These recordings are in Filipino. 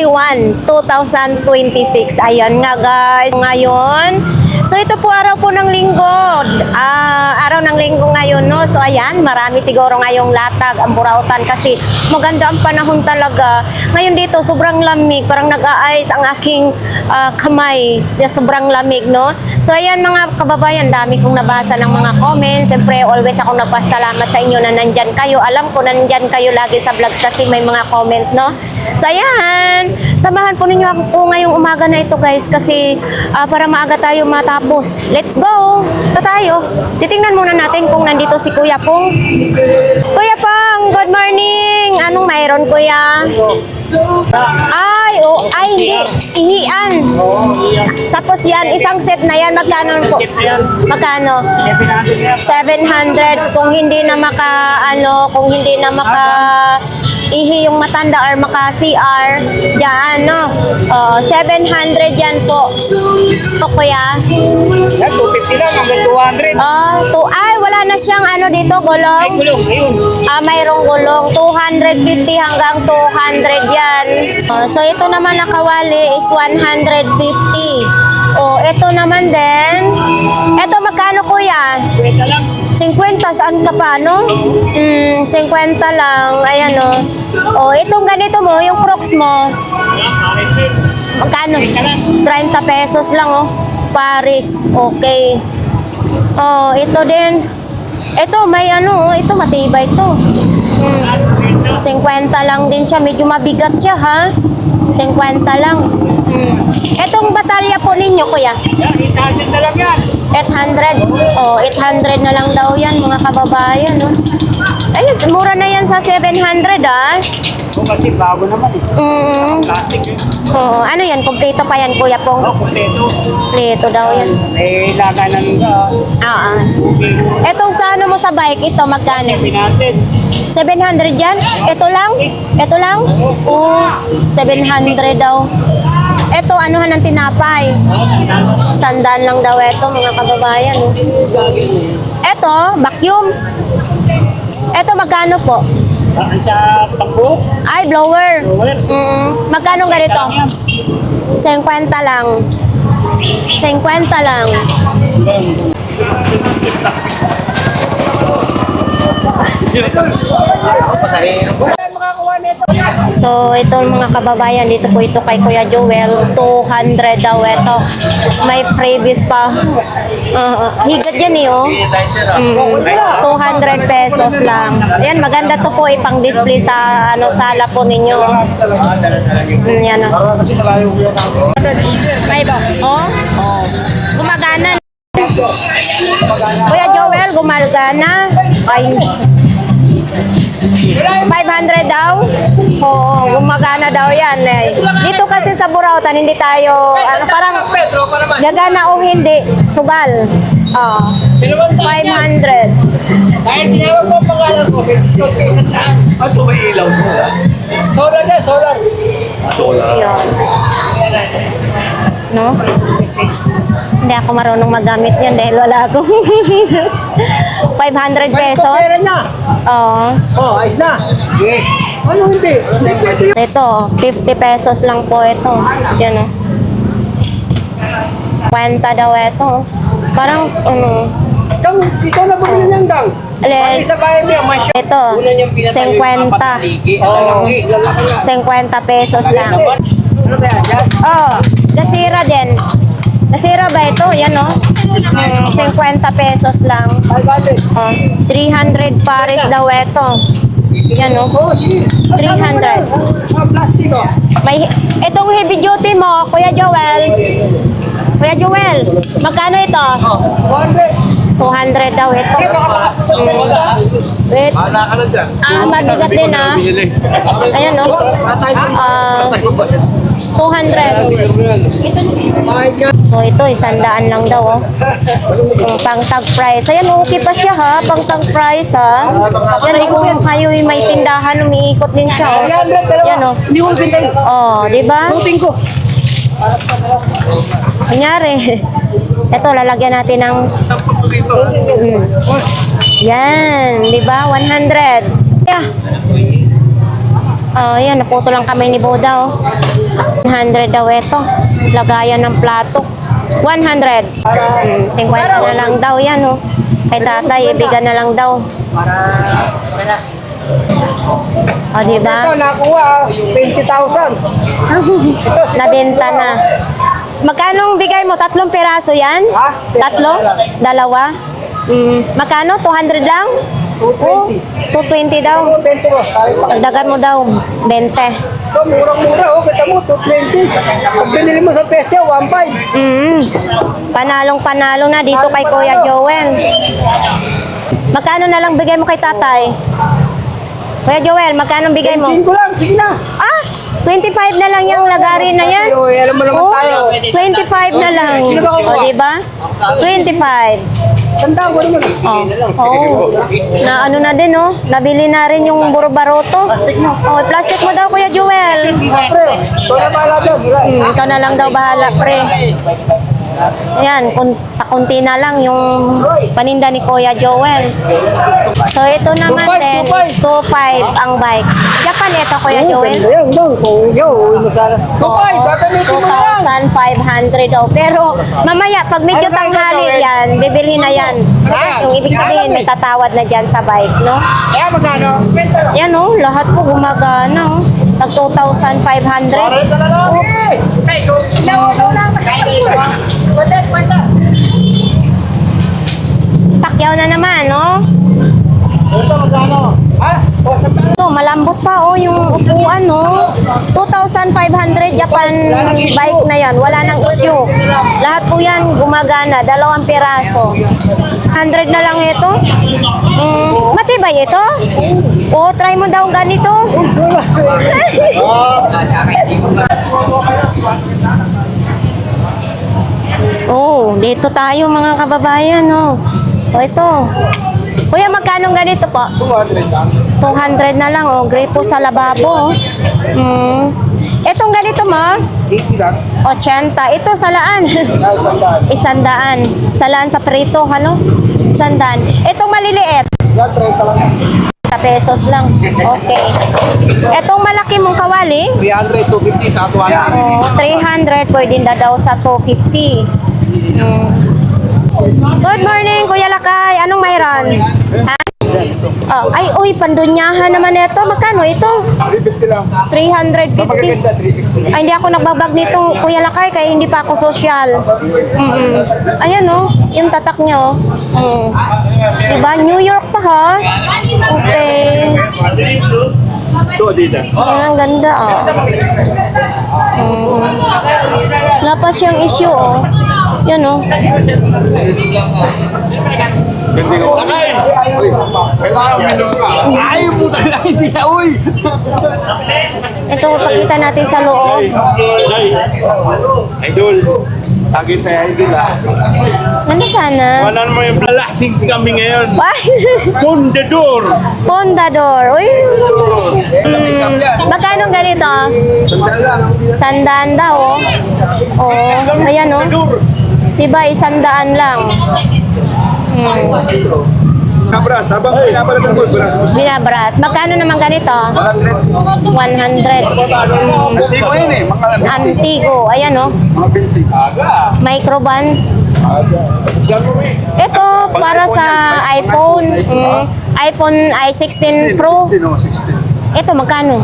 1, 2026. Ayan nga guys. Ngayon, so ito po araw po ng linggo. Araw ng linggo ngayon, no? So ayan, marami siguro ngayong latag ang Burautan kasi maganda ang panahon talaga. Ngayon dito, sobrang lamig. Parang nag-a-ice ang aking kamay. Sobrang lamig, no? So ayan mga kababayan, dami kong nabasa ng mga comments. Siyempre, always akong nagpasalamat sa inyo na nandyan kayo. Alam ko na nandyan kayo lagi sa vlogs kasi may mga comment, no? So ayan, samahan po ninyo ako ngayong umaga na ito guys kasi para maaga tayo matapos. Let's go! Ito tayo. Titingnan muna natin kung nandito si Kuya Pong. Kuya Pong, good morning! Anong mayroon, Kuya? Ay, hindi. Ihian. Tapos yan, isang set na yan. Magkano po? Magkano? 700. Kung hindi na kung hindi na ihi yung matanda or maka-CR dyan, no? 700 yan po. O, Kuya? Yan, 250 lang, hanggang 200. Ay, wala na siyang dito, gulong? May gulong, ayun. Mayroong gulong. 250 hanggang 200 yan. So, ito naman nakawali is 150. Ito naman din. Ito, magkano, Kuya? 20 lang. 50, saan ka pa, no? 50 lang. Ayan, itong ganito mo, yung Crocs mo. Magkano? 30 pesos lang, Paris. Okay. Ito din. Ito, may ito, matibay ito. 50 lang din siya. Medyo mabigat siya, ha? 50 lang. Itong batalya po ninyo, Kuya? 800 na lang yan. 800. 800 na lang daw yan, mga kababayan, Ayos, mura na yan sa 700, Kasi bago naman Plastic ano yan? Kompleto pa yan, Kuya Pong? Kompleto. Kompleto daw yan. May lagay ng Etong sa mo sa bike, ito magkano? 700. 700 yan? Ito lang? Ito lang? 700 daw. Ito, anuhan ng tinapay. Sandaan lang daw ito, mga kababayan. Ito, vacuum. Ito, magkano po? Sa pangko? Ay, blower. Magkano ganito? 50 lang. 50 lang. So, ito mga kababayan, dito po ito kay Kuya Joel, 200 daw ito. May freebies pa. Higad yan 200 pesos lang. Ayan, maganda to po ipang display sa sala po ninyo. Yan May ba? Gumagana. Kuya Joel, gumagana. Ay, 500 daw? Gumagana daw yan. Dito kasi sa Burautan, hindi tayo, parang gagana o hindi, sugal. 500. Kahit tinawag mo ang pangalan ko, May ilaw mo, Solar na, solar. Yun. No? Hindi ako marunong magamit yan dahil wala akong 500 pesos. Pera na. Ayos na. Ano hindi? Ito, 50 pesos lang po ito. Yan 50 daw ito. Parang Ikaw na bumili ng dang. Alin? Sa bahay mo yung masya. Ito, 50. 50 pesos lang. Ano ba yan? Yes? Nasira din. Nasira ba ito? Yan 50 pesos lang. 300 pares daw ito. Yan 300. Plastic Itong heavy duty mo, Kuya Joel. Kuya Joel, magkano ito? 200 daw ito. Wait. Hala ka na dyan. Mabigat din Ayan 200. So ito, 100 lang daw pang tag price. Ayan, okay pa siya pang tag price Yan, kung kayo may tindahan, umiikot din siya Yan Hindi ko pintayin. di ba? Puting ko. Kunyari, ito lalagyan natin ng yan, di ba? 100. Yeah. Yan, naputo lang kamay ni Boda 100 daw ito. Lagayan ng plato. 100. 50 na lang daw yan, oh. Kay tatay, ibigan na lang daw. O, diba? Ito, nakuha, 20,000. Nabenta na. Magkano bigay mo? 3 piraso yan? Ha? 3? Dalawa? Magkano? 200 lang? 220. 220 daw. 20 mo, tayo pa. Dagdagan mo daw. 20. Ito, murang-mura, oh. Kita mo, 220. Pag binili mo sa Pesya, 1.5. Panalong-panalo na dito kay Kuya Joel. Magkano na lang bigay mo kay tatay? Kuya Joel, magkano bigay mo? 15 ko lang, sige na. Ah, 25 na lang yung lagari na yan. Oh, alam mo naman Oh, tayo. 25 na lang. Sino ba kukuha? O, diba? 25. Tandaan ko naman. Oh. Na ano na din, oh. Nabili na rin yung burbaroto. Plastic mo. Oh, plastic mo daw, Kuya Joel. Pre, ito na bahala dyan. Ikaw na lang daw bahala, pre. Ayan, pakunti na lang yung paninda ni Kuya Joel. So, ito naman 2.5, din, 2.5 ang bike. Japan ito, Kuya Joel. Ayan, no. Kung ikaw, uwi mo sana. Oo, 2,500 daw. Pero mamaya, pag medyo tanghali yan, bibilhin na yan. Yung ibig sabihin, may tatawad na dyan sa bike, no? Kaya magkano? Yan, oh, lahat po gumagana, oh. Tag 2,500. Oops. Pakyaw na naman, no? Ito, magkano? Ha? O, sa Oh, malambot pa, oh, yung upuan, no? 2,500 Japan bike na yan. Wala nang issue. Lahat po yan gumagana. 2 piraso. 100 na lang ito. Matibay ito? Oh, try mo daw ganito. Oh, dito tayo mga kababayan, oh. Oh, ito. Kuya, magkano ganito po? 200 na lang, oh. Gripo sa lababo, oh. Etong ganito mo? 80 lang. 80. Ito, salaan. Dahil sandaan. 100. Salaan sa prito, ano? 100. Etong maliliit. Yan, 30 lang. 30 pesos lang. Okay. Etong malaki mong kawali? 300, 250 sa 200. Oh, 300. Pwede na daw sa 250. Good morning, Kuya Lakay. Anong mayroon? Ha? Oh, ay, uy, pandunyahan naman ito. Magkano ito? 350 lang. Sa 350. magaganda, 350. Ay, hindi ako nagbabag nito, Kuya Lakay, kaya hindi pa ako social. Ayan, oh. Yung tatak niya, oh. Diba? New York pa, ha? Okay. Ito, Adidas. Ayan, ang ganda, oh. Wala pa siyang issue, oh. Yan, oh. Ganda ko. Lakay! Uy, kailangan minum ka. Ay, puta na, hindi na, uy! Ito, pakita natin sa loob. Day! Idol! Tagit na idol ah. Ganda sana. Wala mo yung lalasing kami ngayon. Ay! Pondador! Pondador. Uy! Magkano ganito? Sandaan lang. 100 daw, oh. Oh, ayan, oh. Diba, 100 lang. Kabras, habang pinapalatan mo, Binabras. Magkano naman ganito? 100. Hindi ko yun eh, mga Antigo. Ayan, oh. mga 20. Microban. Ito, para sa iPhone. iPhone i16 Pro. 16 o, 16. Ito, magkano?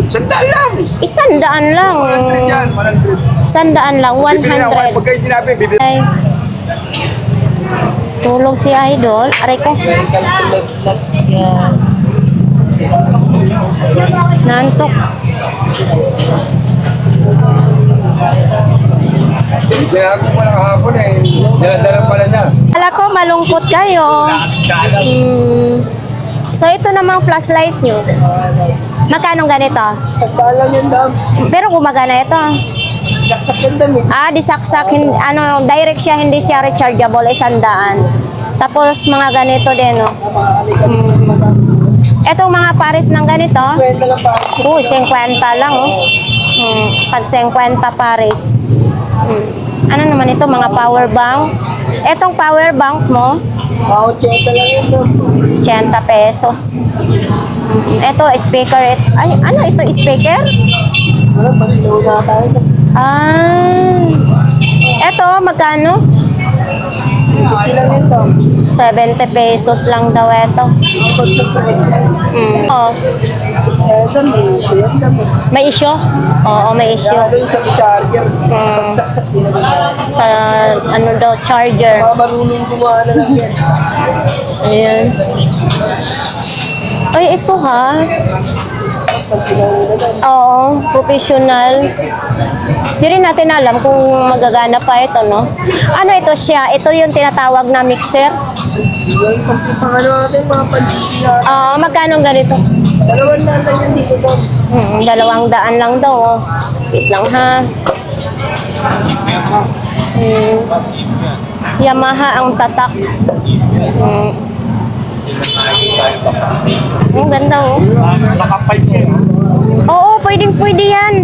Sandaan lang! 100 lang. 100 yan, 100. 100 lang, Bibili na ako, 100. pagka hindi namin, bibili. Ay. Tulog si Idol. Aray ko. Nantok. Sinabi ko na kahapon eh, daladala pala niya. Kala ko malungkot kayo. So ito namang flashlight nyo. Magkano ganito? Tagdalang yung dam. Pero gumagana ito. Saksak yung dam eh. Ah, disaksak. Ano, direct siya, hindi siya rechargeable. 100. Tapos mga ganito din, no? Etong mga pares ng ganito. Kwenta lang pa. Uy, 50 lang, oh. Tag 50 pares. Ano naman ito, mga power bank? Etong power bank mo, 80 lang yung dam. 80 pesos. Ito, speaker. Ay, ano ito, speaker? Wala, pasilaw na tayo. Ah. Eto, magkano? Ilang ito? 70 pesos lang daw eto. Oh, Ito, may issue yan. may issue? Oo, may issue. Kaya doon sa charger. Mm. Saksak din naman. Sa ano daw, charger. Mga marunong gumawa na lang yan. Ayan. Ay, ito ha. Sa silaw nila doon. Oo, professional. Di rin natin alam kung magagana pa ito, no? Ano ito siya? Ito yung tinatawag na mixer. Yung pang ano natin, mga panjiki natin. Magkano ganito? 200 lang yan dito doon. 200 lang daw, oh. Wait lang, ha? Yamaha ang tatak. Ang ganda, oh. Nakapal siya. Oo, pwedeng-pwede yan.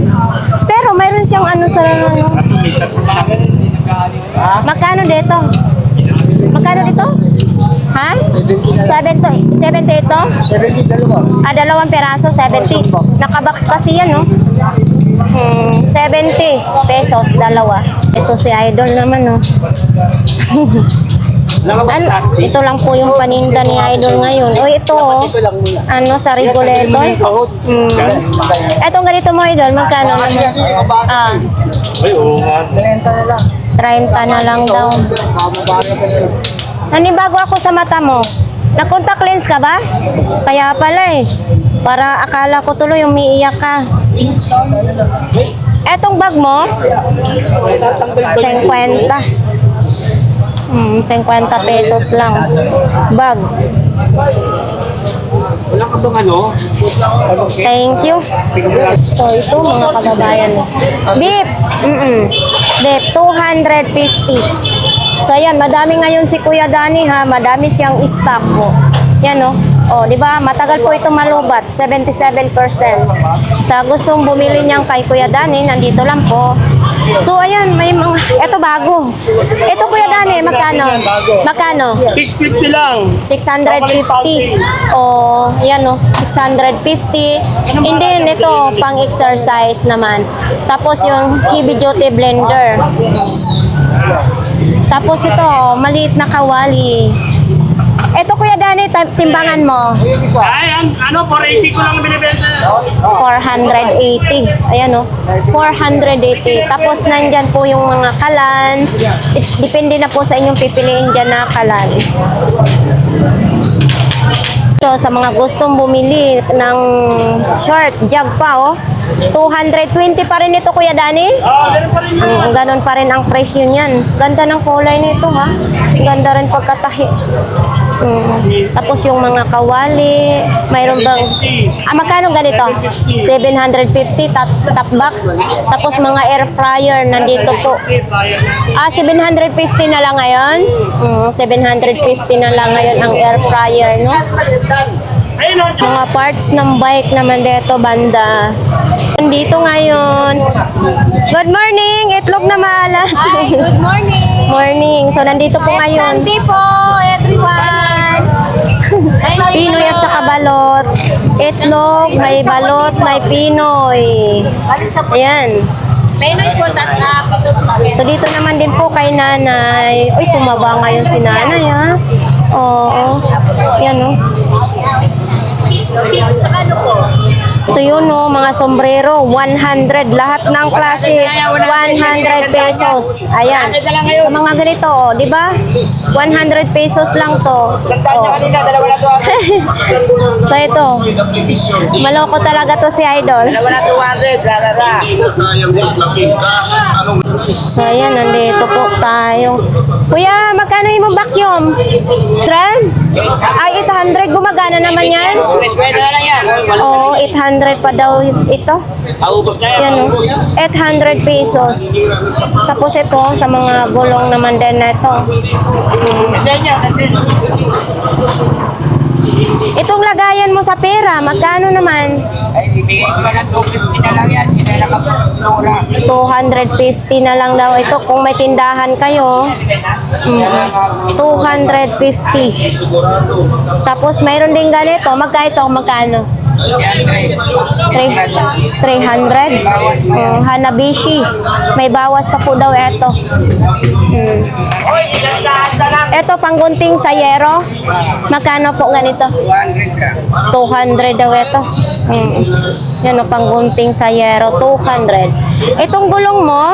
Pero mayroon siyang ano sa ano. Magkano dito? Magkano dito? Ha? 70 ito? 70 dalawa. Dalawang peraso, 70. Nakabox kasi yan, no? 70 pesos, dalawa. Ito si Idol naman, no? Ito lang po yung paninda ni Idol ngayon. O ito, oh. Ito lang muna. Ano, sa regulator? Etong ganito mo, Idol, magkano naman? Ah, Ay, oo nga. 30 na lang. 30 na lang daw. Mababa ka na. Nanibago ako sa mata mo. Nag-contact lens ka ba? Kaya pala eh. Para akala ko tuloy umiiyak ka. Etong bag mo? 50. 50 pesos lang. Bag. Wala ka bang ano? Thank you. So ito mga kababayan. Beef. Beef, 250. So ayan, madami ngayon si Kuya Danny ha. Madami siyang stock po. Yan oh. Oh, di ba? Matagal po ito malubat, 77%. Sa gustong bumili niyang kay Kuya Danny, nandito lang po. So ayan, may mga ito bago. Ito Kuya Danny, magkano? Magkano? 650 lang. 650. Oh, yan oh, 650. And then ito, pang-exercise naman. Tapos yung heavy duty blender. Tapos ito, maliit na kawali. Ito Kuya Danny, timbangan mo. Ay, ano, 480 ko lang binibenta. 480. Ayan oh. 480. Tapos nandyan po yung mga kalan. Depende na po sa inyong pipiliin dyan na kalan. Ito, sa mga gustong bumili ng short, jug pa oh. 220 pa rin ito Kuya Danny? Ganun pa rin yun. Ganon pa rin ang presyo niyan. Ganda ng kulay nito ha. Ganda rin pagkatahi. Tapos yung mga kawali, mayroon bang... magkano ganito? 750 top box. Tapos mga air fryer nandito po. 750 na lang ngayon? 750 na lang ngayon ang air fryer, no? Ayun, oh. Mga parts ng bike naman dito, banda. Nandito ngayon. Good morning! Itlog na maalat. Hi, good morning. Morning. So, nandito po ngayon. Sunday po, everyone. Pinoy at saka balot. Itlog, may balot, may Pinoy. Ayan. Penoy po tatapos. So, dito naman din po kay nanay. Uy, tumaba ngayon si nanay, ha? Oo. Yan, oh. Ito yun, no, mga sombrero, 100. Lahat ng klase, 100 pesos. Ayan. Sa mga ganito, oh, di ba? 100 pesos lang to. Oh. So, ito. Maloko talaga to si Idol. So, ayan, nandito po tayo. Kuya, magkano yung vacuum? Trend? Ay, 800. Gumagana naman yan? Oo, 800 pa daw ito. Yan o, 800 pesos. Tapos ito, sa mga gulong naman din na ito. Itong lagayan mo sa pera, magkano naman? Ay, bibigay ko na lang 250 na lang yan. Hindi na lang 250 na lang daw ito kung may tindahan kayo. 250. Tapos mayroon din ganito, magkano? 300. Hanabishi. May bawas pa po daw ito. Ito, panggunting sayero. Magkano po ganito? 200 daw ito. Yan o, panggunting sayero. 200. Itong gulong mo?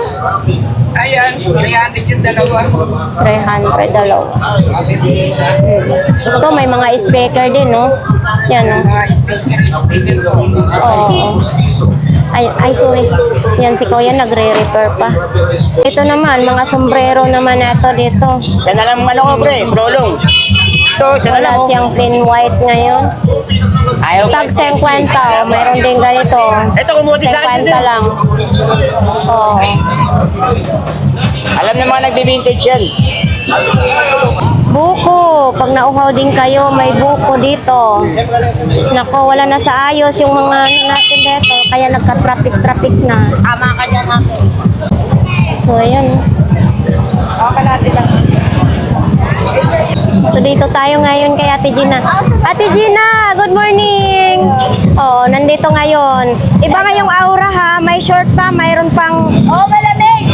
Ayan, 300 yung dalawa. 300 dalawa. Ito, may mga speaker din, no? Yan, no? Oo. Ay, sorry. Yan, si Kuya nagre-repair pa. Ito naman, mga sombrero naman ito dito. Siya na lang ano ko, pre, prolong. Ito, siya na Wala lang. siyang plain white ngayon. Ayaw Tag 50, oh. Mayroon din ganito. Ito, kumuti sa akin 50 din. lang. Oo. Alam naman nagbi-vintage yan. Buko. Pag nauhaw din kayo, may buko dito. Nako, wala na sa ayos yung mga ano natin dito. Kaya nagka-traffic na. Tama ka dyan natin. So, ayan. So, dito tayo ngayon kay Ate Gina. Ate Gina, good morning! Oh, nandito ngayon. Iba nga yung aura ha. May short pa, mayroon pang... Oh, malamig!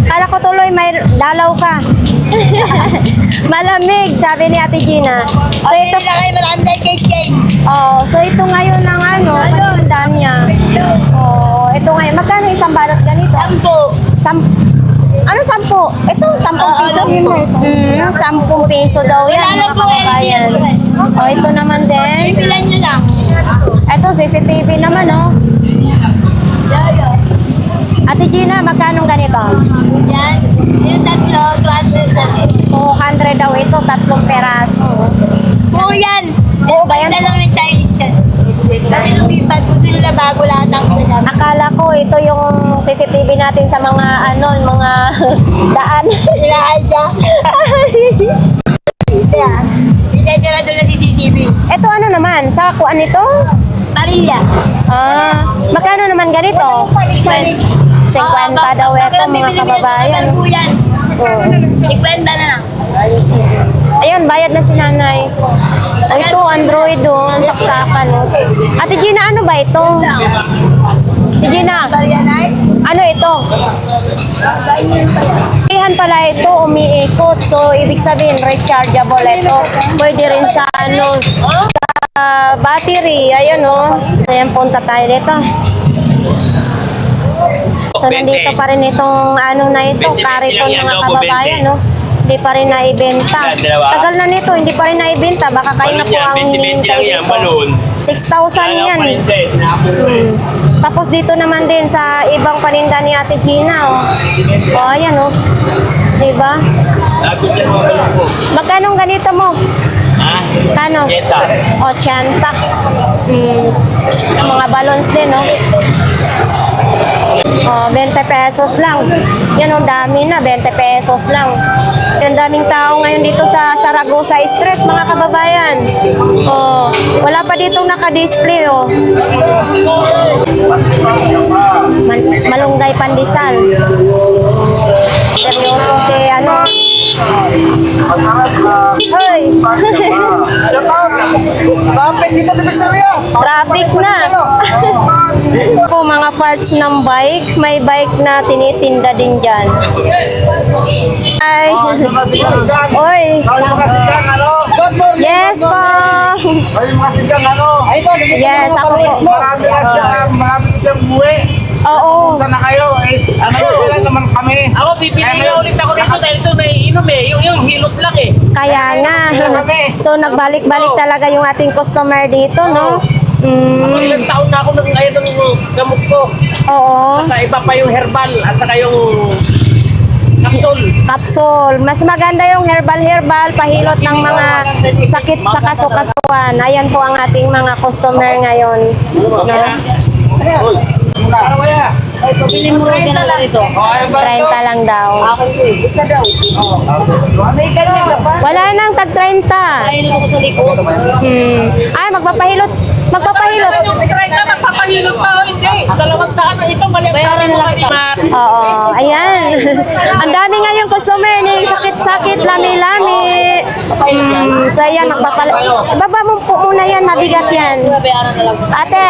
Kala ko tuloy may dalaw ka. Malamig, sabi ni Ate Gina. So, ito... na kayo marami kay Jane. Oh, so ito ngayon ng paninda niya. Oh, ito ngayon. Magkano isang balot ganito? 10. Ano 10? Ito, 10 piso. 10 piso daw yan, mga kababayan. Oh, ito naman din. Bibilan nyo lang. Ito, CCTV naman, oh. Ate Gina, magkano ganito? Yan. Yung tatlo, 200 200 daw ito, 3 peraso. Oo yan. Oo ba yan? Basta lang yung Chinese yan. Kasi lumipat ko sila bago lahat ng sila. Akala ko ito yung CCTV natin sa mga mga daan. Sila Aja. Yan. Pinetira doon na CCTV. Ito ano naman, sa kuan ito? Maria. Magkano naman ganito? 50 daw ito, mga kababayan. Yan. 50 na lang. Ayun, bayad na si nanay. Oh, ito, Android doon, saksakan. Oh. Ate Gina, ano ba ito? Ate Gina, ano ito? Ihan pala ito, umiikot. So, ibig sabihin, rechargeable ito. Pwede rin sa sa battery. Ayun, oh. Ayan, punta tayo dito. So, nandito pa rin itong na ito, kariton mga kababayan, no? Hindi pa rin naibenta. Tagal na nito, hindi pa rin naibenta. Baka kayo na po ang hinihintay dito. 6,000 yan. Tapos dito naman din sa ibang paninda ni Ate Gina, oh. Oh, ayan, oh. Diba? Magkano ang ganito mo? Kano? 80. 80. Ang mga balons din, no? Oh, 20 pesos lang. Yan ang dami na, 20 pesos lang. Yan daming tao ngayon dito sa Saragosa Street, mga kababayan. Oh, wala pa ditong naka-display, oh. Malunggay Pandesal. Seryoso si Hoy! Shut up! Bakit dito na Misteria? Traffic na. Po mga parts ng bike, may bike na tinitinda din dyan. Ay. Oy. Yes po. Yes, ako po. Marami siyang buwi. Oo. Punta na kayo. Wala naman kami. Ako, pipili na ulit ako dito dahil ito may inom eh. Yung hilot lang eh. Kaya nga. So nagbalik-balik talaga yung ating customer dito, no? Ako ilang taon na ako nang ngayon ng gamot ko. Oo. Sa iba pa yung herbal at saka yung capsule. Capsule. Mas maganda yung herbal-herbal, pahilot ng mga sakit sa kasukasuan. Ayan po ang ating mga customer ngayon. No? Pabili mo rin na lang ito. 30 lang daw. Isa daw. May ganyan ka pa? Wala nang tag 30. Ayun ako sa likod. Ay, magpapahilot. Magpapahilot. Magpapahilot pa o hindi? 200 na ito, mali ang tara mo kanina. Oo, ayan. Ang dami ngayon customer ni sakit-sakit, lami-lami. So ayan, ibaba mo po muna yan, mabigat yan. Ate,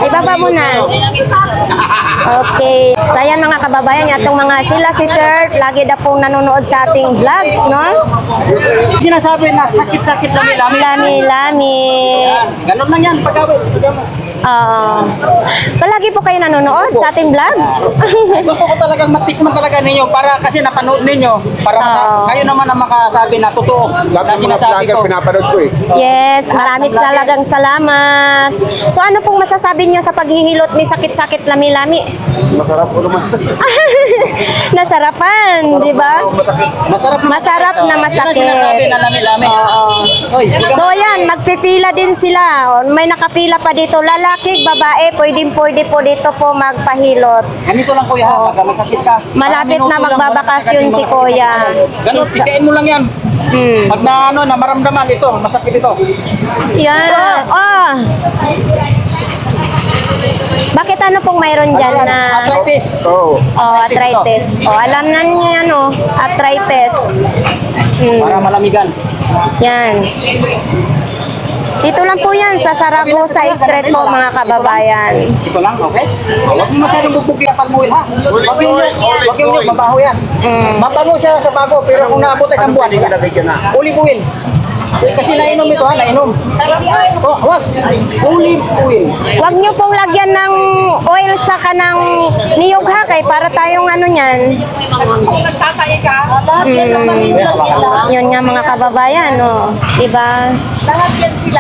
ibaba mo na. Okay. So ayan mga kababayan, itong mga sila si Sir, lagi na pong nanonood sa ating vlogs, no? Sinasabi na sakit-sakit lami-lami. Lami-lami. Ganun lang yan, pagkawin. Palagi po kayo nanonood sa ating vlogs? Gusto ko talagang matikman talaga ninyo para kasi napanood ninyo. Para kayo naman ang makasabi na totoo. Lahat ng mga vlogger pinapanood ko eh. Yes, marami talagang salamat. So ano pong masasabi nyo sa paghihilot ni Sakit-Sakit Lami-Lami? Masarap ko naman. Nasarapan, di ba? Masarap na masakit. Sinasabi na lami-lami. So ayan, nagpipila din sila. O, may nakapila pa dito. Lalaki, babae, pwede po dito po magpahilot. Ganito lang kuya, pagka masakit ka. Malapit na Minuto lang, magbabakasyon si Kuya. Ganun, pikain mo lang yan. Pag na maramdaman ito, masakit ito. Yan. Bakit ano pong mayroon dyan na Arthritis. arthritis? Alam na niyo yan, arthritis. Para malamigan. Yan. Dito lang po yan sa Saragosa Street po mga kababayan. Ito lang, okay? Huwag mo masyadong bubugin kapag muwil, ha? Huwag yung mabaho yan. Mabango siya sa bago, pero kung naabot ay isang buwan, olive oil. Kasi nainom ito, ha? Nainom. Huwag. Olive oil. Huwag niyo pong lagyan ng oil sa kanang niyog ha, kay para tayong ano niyan. Nagtatay ka. Lahat yan ang mahirap nila. Yun nga mga kababayan, diba? Lahat yan sila.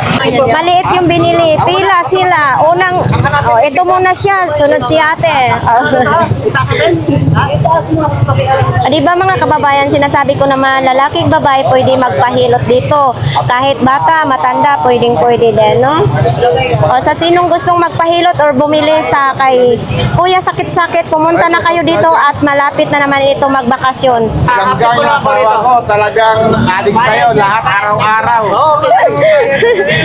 Maliit yung binili. Pila sila. Unang, ito muna siya. Sunod si ate. Diba mga kababayan, sinasabi ko naman, lalaking babae pwede magpahilot dito. Kahit bata, matanda, pwede din, no? Sa sinong gustong magpahilot or bumili sa kay Kuya Sakit-Sakit, pumunta na kayo dito at malapit na naman ito magbakasyon. Hanggang yung asawa ko, talagang adik sa'yo, lahat araw-araw.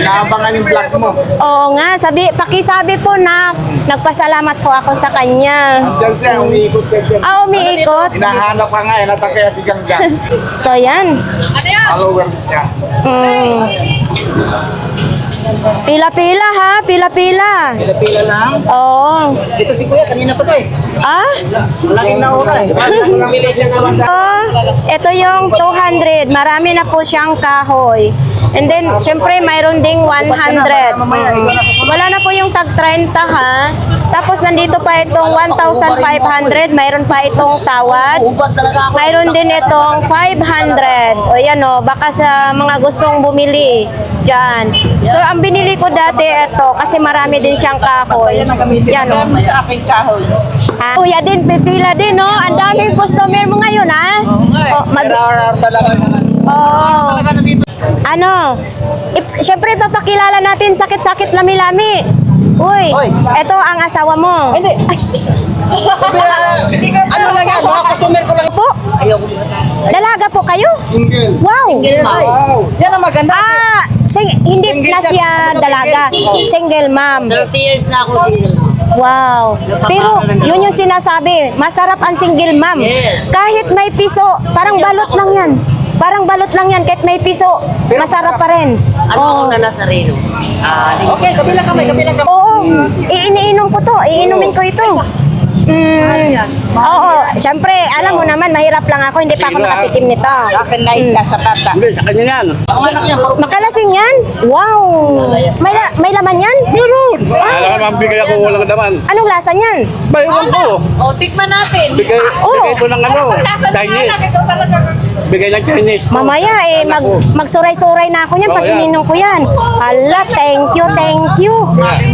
Naabangan yung vlog mo. Oo nga, pakisabi po na nagpasalamat po ako sa kanya. Diyan siya, umiikot siya dyan. Umiikot. Hinahanap ka nga eh, nasa kaya si Ganggang. So yan. Followers niya. Pila-pila ha, pila-pila. Pila lang. Oo. Ito si kuya, kanina pa to eh. Malaking na oras eh. Namili siya naman sa... Ito yung 200. Marami na po siyang kahoy. And then, syempre, mayroon ding 100. Wala na po yung tag 30 ha. Tapos, nandito pa itong 1,500. Mayroon pa itong tawad. Mayroon din itong 500. O yan o, baka sa mga gustong bumili dyan. So, ang binili ko dati ito kasi marami din siyang kahoy. Yan o. Sa aking kahoy. Kuya din, pipila din, no? Ang daming customer mo ngayon, ha? Siyempre, papakilala natin sakit-sakit lami-lami. Uy, ito ang asawa mo. Hindi. Ano lang yan, mga customer ko lang. Po? Dalaga po kayo? Single. Wow! Yan ang maganda. Hindi na siya dalaga. Single mom. 30 years na ako single. Wow. Pero yun yung sinasabi, masarap ang single mom. Kahit may piso, parang balot lang yan. Parang balot lang yan, kahit may piso, masarap pa rin. Ano ako na Nazareno? Okay, kabilang kamay. Oo, iniinom ko to, iinumin ko ito. Oo, syempre, alam mo naman, mahirap lang ako, hindi pa ako nakatikim nito. Akin na isa sa kata. Hindi, sa kanya yan. Ang anak niya, Makalasing yan? Wow! May laman yan? Meron! Alam ang bigay ako walang daman. Anong lasa niyan? Bayawan ko. O, tikman natin. Bigay ko ng Chinese. Bigay ng Chinese. Mamaya magsuray-suray na ako niyan pag ininom ko yan. Hala, thank you.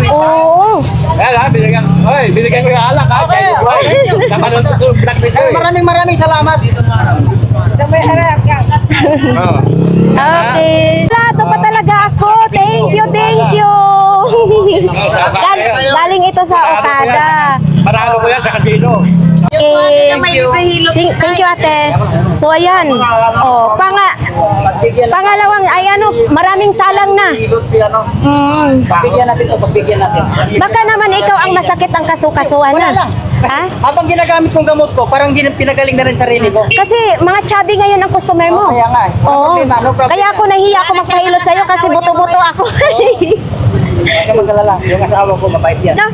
Oo. Yan ha, binigay ko yung alak ha. Chinese wine. Napanood ko yung black video eh. maraming salamat. Okay. Plato pa talaga ako. Thank you. Galing ito sa Okada. Maralo ko yan sa casino. Thank you ate. So ayan. Pangalawang maraming salang na. Ilot si ano. Pagbigyan natin. Baka naman ikaw ang masakit ang kasukasuhan na. Ha? Habang ginagamit kong gamot ko, parang pinagaling na rin sarili ko. Kasi mga chubby ngayon ang customer mo. Kaya nga eh. Oo. Problema, no problem. Kaya ako nahiya ako magpahilot sa'yo kasi buto-buto ako. Huwag ka magkalala. Yung asawa ko, mabait yan. No?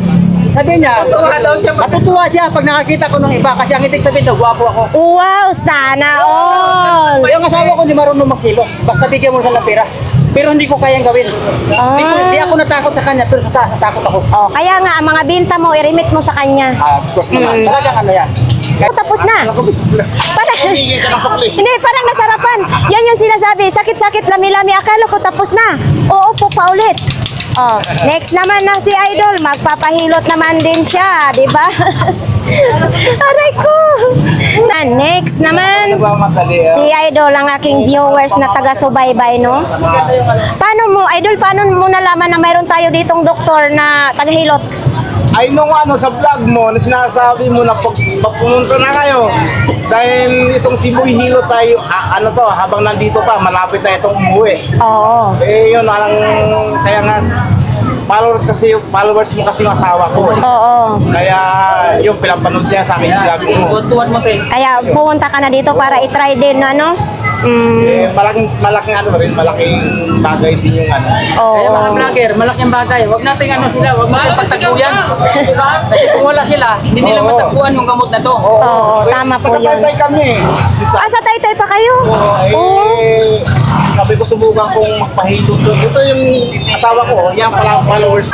Sabi niya, Matutuwa daw siya. matutuwa siya pag nakakita ko ng iba kasi ang ibig sabihin daw, gwapo ako. Wow, sana all. Yung asawa ko hindi marunong magkilo. Basta bigyan mo siya ng pera. Pero hindi ko kayang gawin. Hindi ako natakot sa kanya, pero sa taas natakot ako. Oh, kaya nga, ang mga binta mo, i-remit mo sa kanya. Of course naman. Talagang ano yan. Oh, tapos na. Parang, Humingi ka ng sukli. hindi, parang nasarapan. Yan yung sinasabi, sakit-sakit, lami-lami. Akala ko tapos na. Oo, po pa ulit. Oh, next naman na si Idol, magpapahilot naman din siya, di ba? Aray ko. Next naman, si Idol, ang aking viewers na taga-subaybay, no? Paano mo, Idol, paano mo nalaman na mayroon tayo ditong doktor na taga-hilot? Ay nung ano sa vlog mo na sinasabi mo na pag pumunta na kayo dahil itong Sibuy Hilo tayo ano to habang nandito pa malapit na itong umuwi. Oo. Eh yun alang kaya nga followers mo kasi yung asawa ko. Oo. Kaya yung pinapanood niya sa akin vlog mo. Tuwan mo, Pe. Kaya pumunta ka na dito para i-try din, ano? Eh, malaking ano rin, malaking bagay din yung ano. Oo. Kaya mga vlogger, malaking bagay. Huwag natin ano sila, huwag natin pagtagpuyan. Kasi kung wala sila, hindi nila Oo. matagpuan yung gamot na to. Oo, tama po yun. Taga-Taytay kami. Isa. Ah, sa Taytay pa kayo? Oo. Sabi ko subukan kong magpahilo to. Ito yung asawa ko, yan pala ang followers.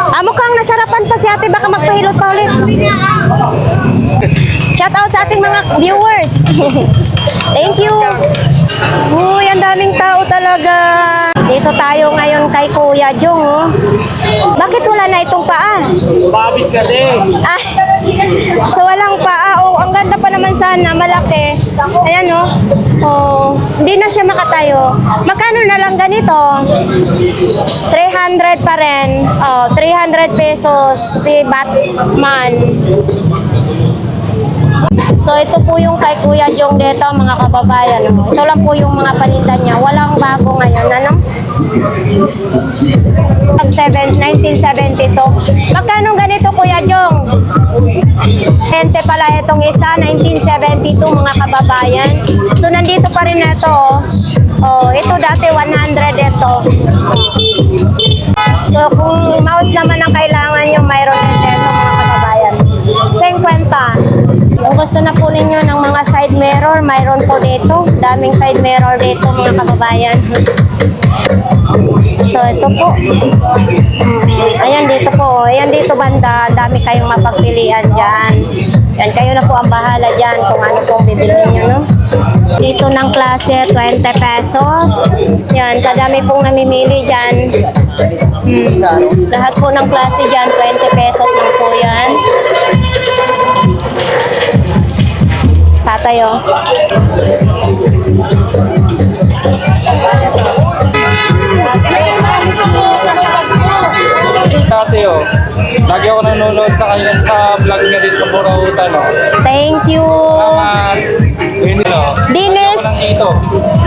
Ah, mukhang nasarapan pa si ate, baka magpahilot pa ulit. Shout out sa ating mga viewers. Thank you. Uy, ang daming tao talaga. Dito tayo ngayon kay Kuya Jong, oh. Bakit wala na itong paa? Babit kasi. Ah, so walang paa. Oh, ang ganda pa naman sana, malaki. Ayan, oh. Oh, hindi na siya makatayo. Magkano na lang ganito? 300 pa rin. Oh, 300 pesos si Batman. So ito po yung kay Kuya Jong dito, mga kababayan. Oh. Ito lang po yung mga paninda niya. Walang bago ngayon, ano? 1972. Magkano ganito, Kuya Jong? 20 pala itong isa, 1972, mga kababayan. So nandito pa rin ito. Oh, ito dati 100 ito. So kung mouse naman ang kailangan nyo, mayroon din dito, mga kababayan. 50. Kung gusto na po ninyo ng mga side mirror, mayroon po dito. Daming side mirror dito, mga kababayan. So, ito po. Ayan dito po. Ayan dito banda. Ang dami kayong mapagpilian dyan. Yan, kayo na po ang bahala dyan kung ano pong bibili nyo, no? Dito ng klase, 20 pesos. Yan, sa dami pong namimili dyan. Lahat po ng klase dyan, 20 pesos lang po yan. Tatay, oh. Dati lagi ako nanonood sa kanya sa vlog niya dito sa Burautan. Thank you. Salamat. Dinis. Dito.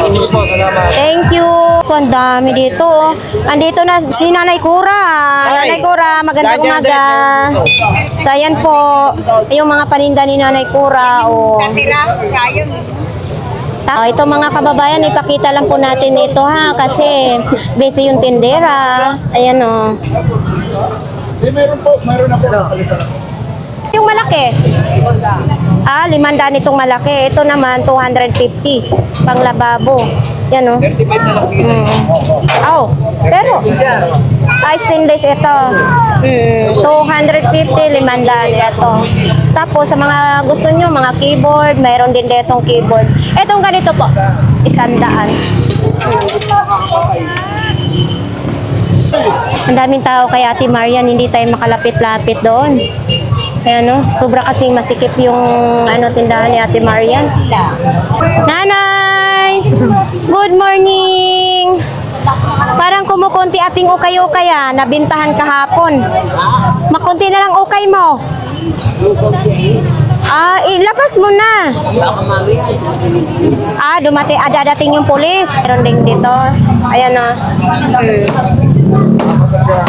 Sige po, salamat. Thank you. So, ang dami dito. Oh. Andito na si Nanay Cura. Nanay Cura, magandang umaga. So, ayan po. Yung mga paninda ni Nanay Cura. Oh. Oh, ito mga kababayan, ipakita lang po natin ito ha. Kasi busy yung tindera. Ayan o. Eh, meron na po. Yung malaki? Ah, 500 itong malaki. Ito naman, 250. Pang lababo. Yan o. 35 na lang bigyan. Oh, pero stainless ito. 250, 500 ito. Tapos sa mga gusto nyo, mga keyboard, mayroon din ditong keyboard. Itong ganito po, 100. Ang daming tao kay Ate Marian, hindi tayo makalapit-lapit doon. Ayan, no? Sobra kasing masikip yung tindahan ni Ate Marian. Nanay! Good morning! Parang kumukunti ating ukay-ukay nabintahan kahapon. Makunti na lang ukay mo. Ah, ilabas mo na. Ah, dadating yung pulis. Meron din dito. Ayan na.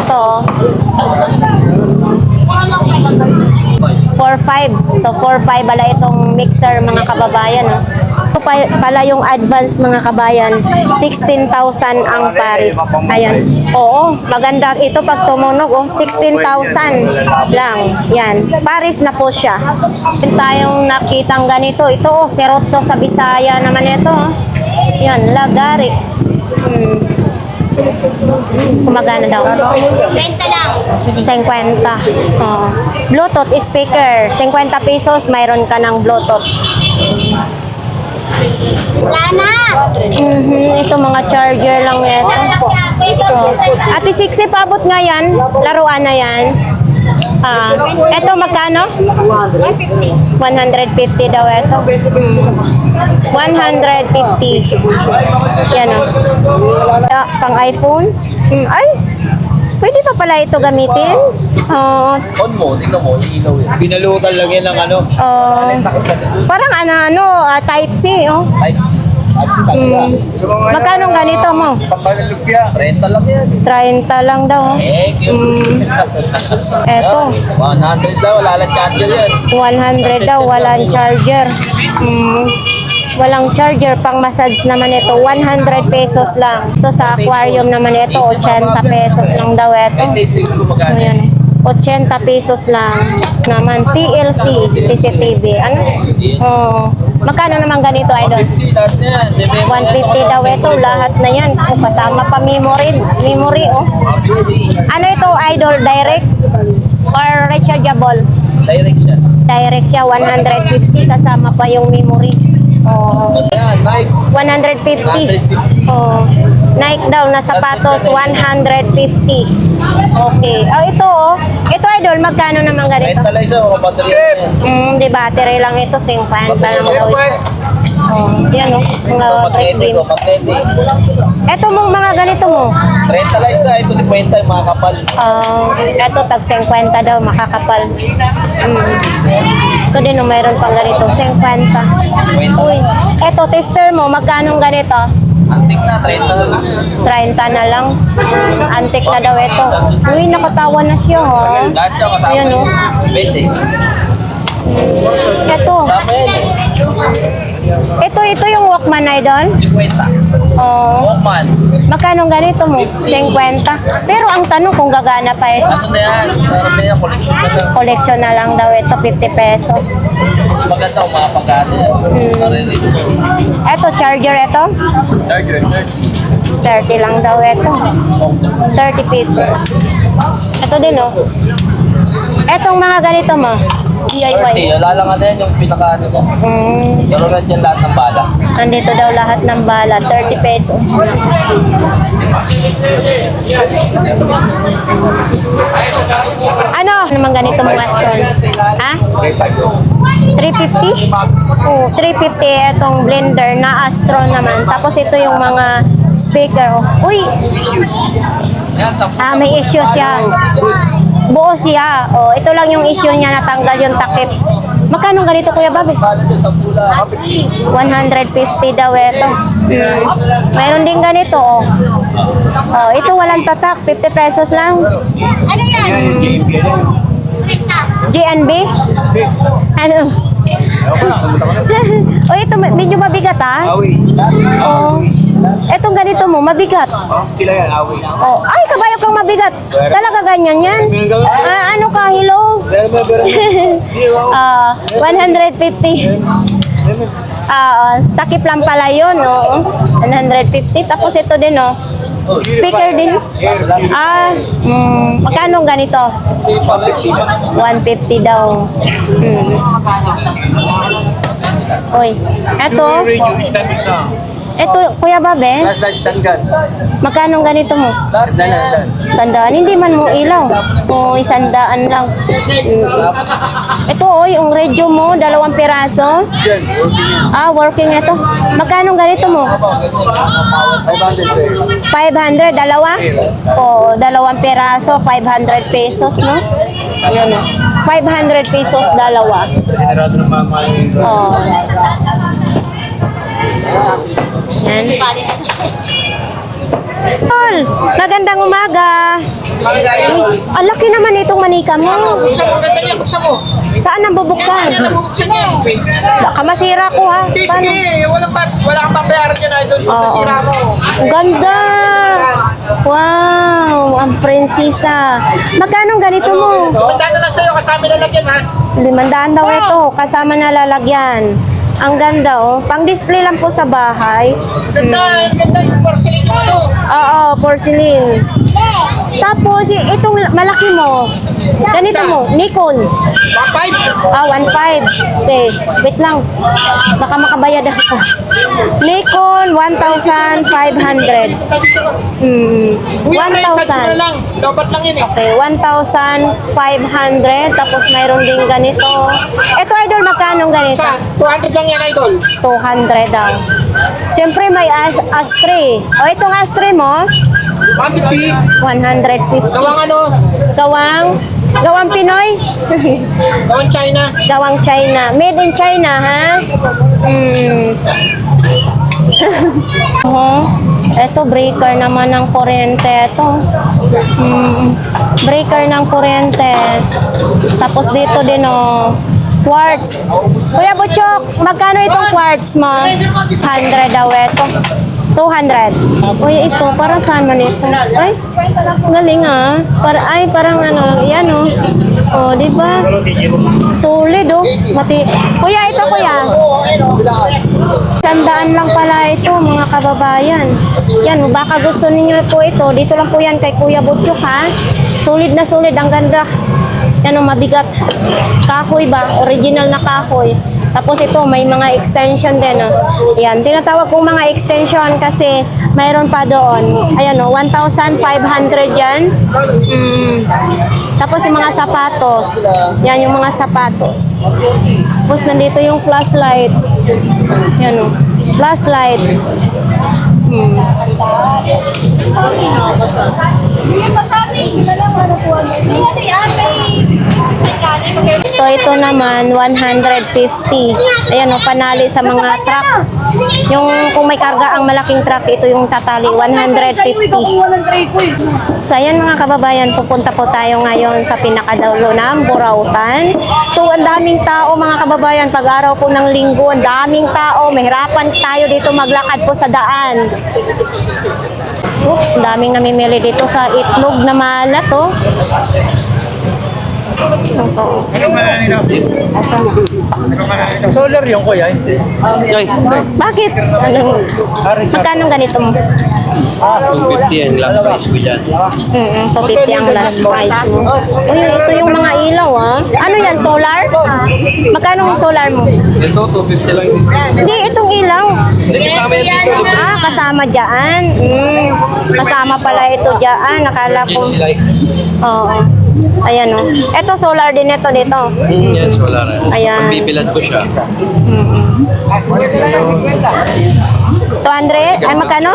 Ito. 4.5. So 4.5 pala itong mixer mga kababayan. No? Ito pala yung advance mga kabayan. 16,000 ang Paris. Ayan. Oo, maganda ito pag tumunog. Oh, 16,000 lang. Yan. Paris na po siya. Tayong nakitang ganito. Ito oh, serotso sa Bisaya naman ito. Oh. Yan, lagari. Kumagana daw? 20 lang. 50. Oh. Bluetooth speaker. 50 pesos, mayroon ka ng Bluetooth. Wala na. Ito mga charger lang ito. Oh. Ate Sixi, paabot nga yan. Laruan na yan. Ito magkano? 150. 150 daw ito. 150. Yan o. Pang iPhone. Ay! Pwede pa pala ito gamitin? On mo, tingnan mo, ilaw yan. Binalutan lang yan ng ano, Parang Type-C. Oh. Type-C. Magkano ganito mo? Pampalupya, renta lang yan. 30 lang daw. Oh. Eto. 100 daw, wala lang charger yan. 100 daw, walang charger. Walang charger, pang massage naman ito, 100 pesos lang. Ito sa aquarium naman ito, 80 pesos lang daw ito. Testing ko magkano. Ayan, 80 pesos lang. Naman, TLC, CCTV. Ano? Oh. Magkano naman ganito, idol? 50 lahat yan. 150 daw ito, lahat na yan. Oh, kasama pa memory, oh. Ano ito, idol? Direct or rechargeable? Direct siya. Direct siya, 150 kasama pa yung memory. Oh. Ayan, Nike. 150. Oh. Nike daw na sapatos 150. Okay. Oh, ito oh. Ito idol, magkano naman ganito? Renta lang siya, mga baterya yan. Di battery lang ito, 50 lang daw isa. Oh, yan oh. Mga Magnetic cream. o magnetic. Ito mong mga ganito mo. Renta lang siya, ito 50 yung mga kapal. Ito tag 50 daw, makakapal. Ito din oh, mayroon pang ganito, 50. Uy, ito tester mo, magkano ganito? Antik na, 30 lang. 30 na lang. Antik na daw ito. Uy, nakatawa na siya, ha? Lahat siya kasama. Ayan, oh. 20. Ito. Sama yan. Ito yung Walkman, idol. 50. Oh. Walkman. Magkano ganito mo? 50. Pero ang tanong kung gagana pa ito. Ano na yan? Parang may collection na siya. Collection na lang daw ito, 50 pesos. Mas maganda kung mga pagkano yan. Pare-restore. Ito, charger ito. Charger, 30. 30 lang daw ito. 30 pesos. Ito din, oh. Etong mga ganito mo. DIY. 30. Wala lang ano yan, yung pinaka-ano ko. Pero nandiyan lahat ng bala. Nandito daw lahat ng bala, 30 pesos. Ano naman ganito mga stone? Ha? 350? Oh, 350 itong blender na Astro naman. Tapos ito yung mga speaker. Oh. Uy! Yan, 10. May issue siya. Buo siya. Oh, ito lang yung issue niya, natanggal yung takip. Magkano ganito, Kuya Bobby? Bala dyan, 10 lang. 150 daw ito. Mayroon din ganito, oh. Oh, ito walang tatak, 50 pesos lang. Ano yan? GNB? Ano? Oh, ito medyo mabigat, ah. Oh. Etong ganito mo, mabigat. Kila yan, awi. Oh, ay, kabayo kang mabigat. Talaga ganyan yan? Ano ka, hello? 150. Takip lang pala yun, oh. 150. Tapos ito din, oh. Speaker din. Magkano ganito? 150 daw. Uy, eto. Ito, Kuya Babe, magkano ganito mo? 100. Hindi man mo ilaw. O, 100 lang. Ito, oh, yung radio mo, 2 piraso. Working ito. Magkano ganito mo? 500, dalawa? O, 2 piraso, 500 pesos, no? Yun, no? 500 pesos, dalawa. Oh. Yan. Tol, magandang umaga. Ang laki naman itong manika mo. Buksan mo, ganda niya, buksan mo. Saan ang bubuksan? Yan ang bubuksan niya. Baka masira ko ha. Hindi, Paano? sige, wala kang papayaran dyan, idol. Kung Oo. nasira mo. Ang ganda! Wow! Ang prinsesa. Magkano ganito mo? Magdaan na lang sa'yo, kasama lalagyan, ha? 500 daw ito, kasama na lalagyan. Ang ganda oh. Pang-display lang po sa bahay. Ganda yung porcelain yung ano. Oo, porcelain. Tapos, itong malaki mo, ganito mo, Nikon. 1.5. 1.5. Okay, wait lang. Baka makabayad ako. Nikon, 1,500. Kuya, may touch na 1,000. lang. Dapat lang yun, eh. Okay, 1,500. Tapos mayroon din ganito. Ito, idol, magkano ganito? Saan? 200 lang yan, idol. 200 daw. Siyempre, may ashtray. O, itong ashtray mo, 150. 150. Gawang ano? Gawang Pinoy? Gawang China. Gawang China. Made in China, ha? Ito, breaker naman ng kuryente. Ito. Breaker ng kuryente. Tapos dito din, oh. Quartz. Kuya Butchok, magkano itong quartz mo? 100 daw ito. 200. Uy, ito, para saan man ito? Ay, galing ah. Parang ano, yan oh. Oh, di ba? Solid oh. Kuya, ito kuya. Tandaan lang pala ito, mga kababayan. Yan, baka gusto ninyo po ito. Dito lang po yan kay Kuya Butchok ha. Solid na solid, ang ganda. Yan o, mabigat. Kahoy ba? Original na kahoy. Tapos ito, may mga extension din. Oh. Yan, tinatawag kong mga extension kasi mayroon pa doon. Ayan o, 1,500 yan. Tapos yung mga sapatos. Yan yung mga sapatos. Tapos nandito yung flashlight. Yan o, flashlight. So ito naman 150. Ayan o, panali sa mga truck. Yung kung may karga ang malaking truck, ito yung tatali 150. So ayan mga kababayan, pupunta po tayo ngayon sa pinakadulo ng Burautan. So ang daming tao mga kababayan, pag-araw po ng linggo, ang daming tao, mahirapan tayo dito maglakad po sa daan. Oops, daming namimili dito sa itlog na malat oh. Solar yung kuya, hindi. Bakit? Magkano ganito mo? 250 ang last price ko dyan. 250 ang last price mo. Uy, ito yung mga ilaw ah. Ano yan, solar? Magkano ang solar mo? Ito, 250 lang. Hindi, itong ilaw. Hindi, kasama yan dito. Kasama dyan. Kasama pala ito dyan. Nakala ko. Sila. Oo. Ayan o. Ito, solar din ito dito. Yes, wala na. Ayan. Pagbibilad ko siya. 200? Ay, magkano?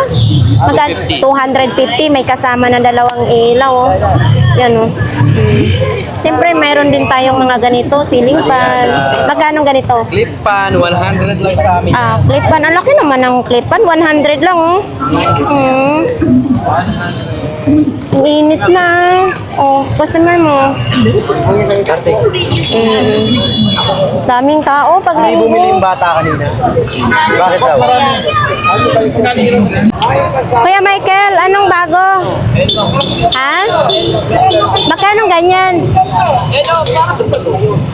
250. May kasama na dalawang ilaw. Oh. Yan o. Siyempre, mayroon din tayong mga ganito, ceiling fan. Magkano ganito? Clip pan, 100 lang sa amin. Clip fan. Ang laki naman ng clip fan. 100 lang oh. Ang init na. Oh, customer mo. Daming tao pag Ay, bumili linggo. yung bata kanina. Bakit daw? Kuya Michael, anong bago? Ha? Magkano ganyan?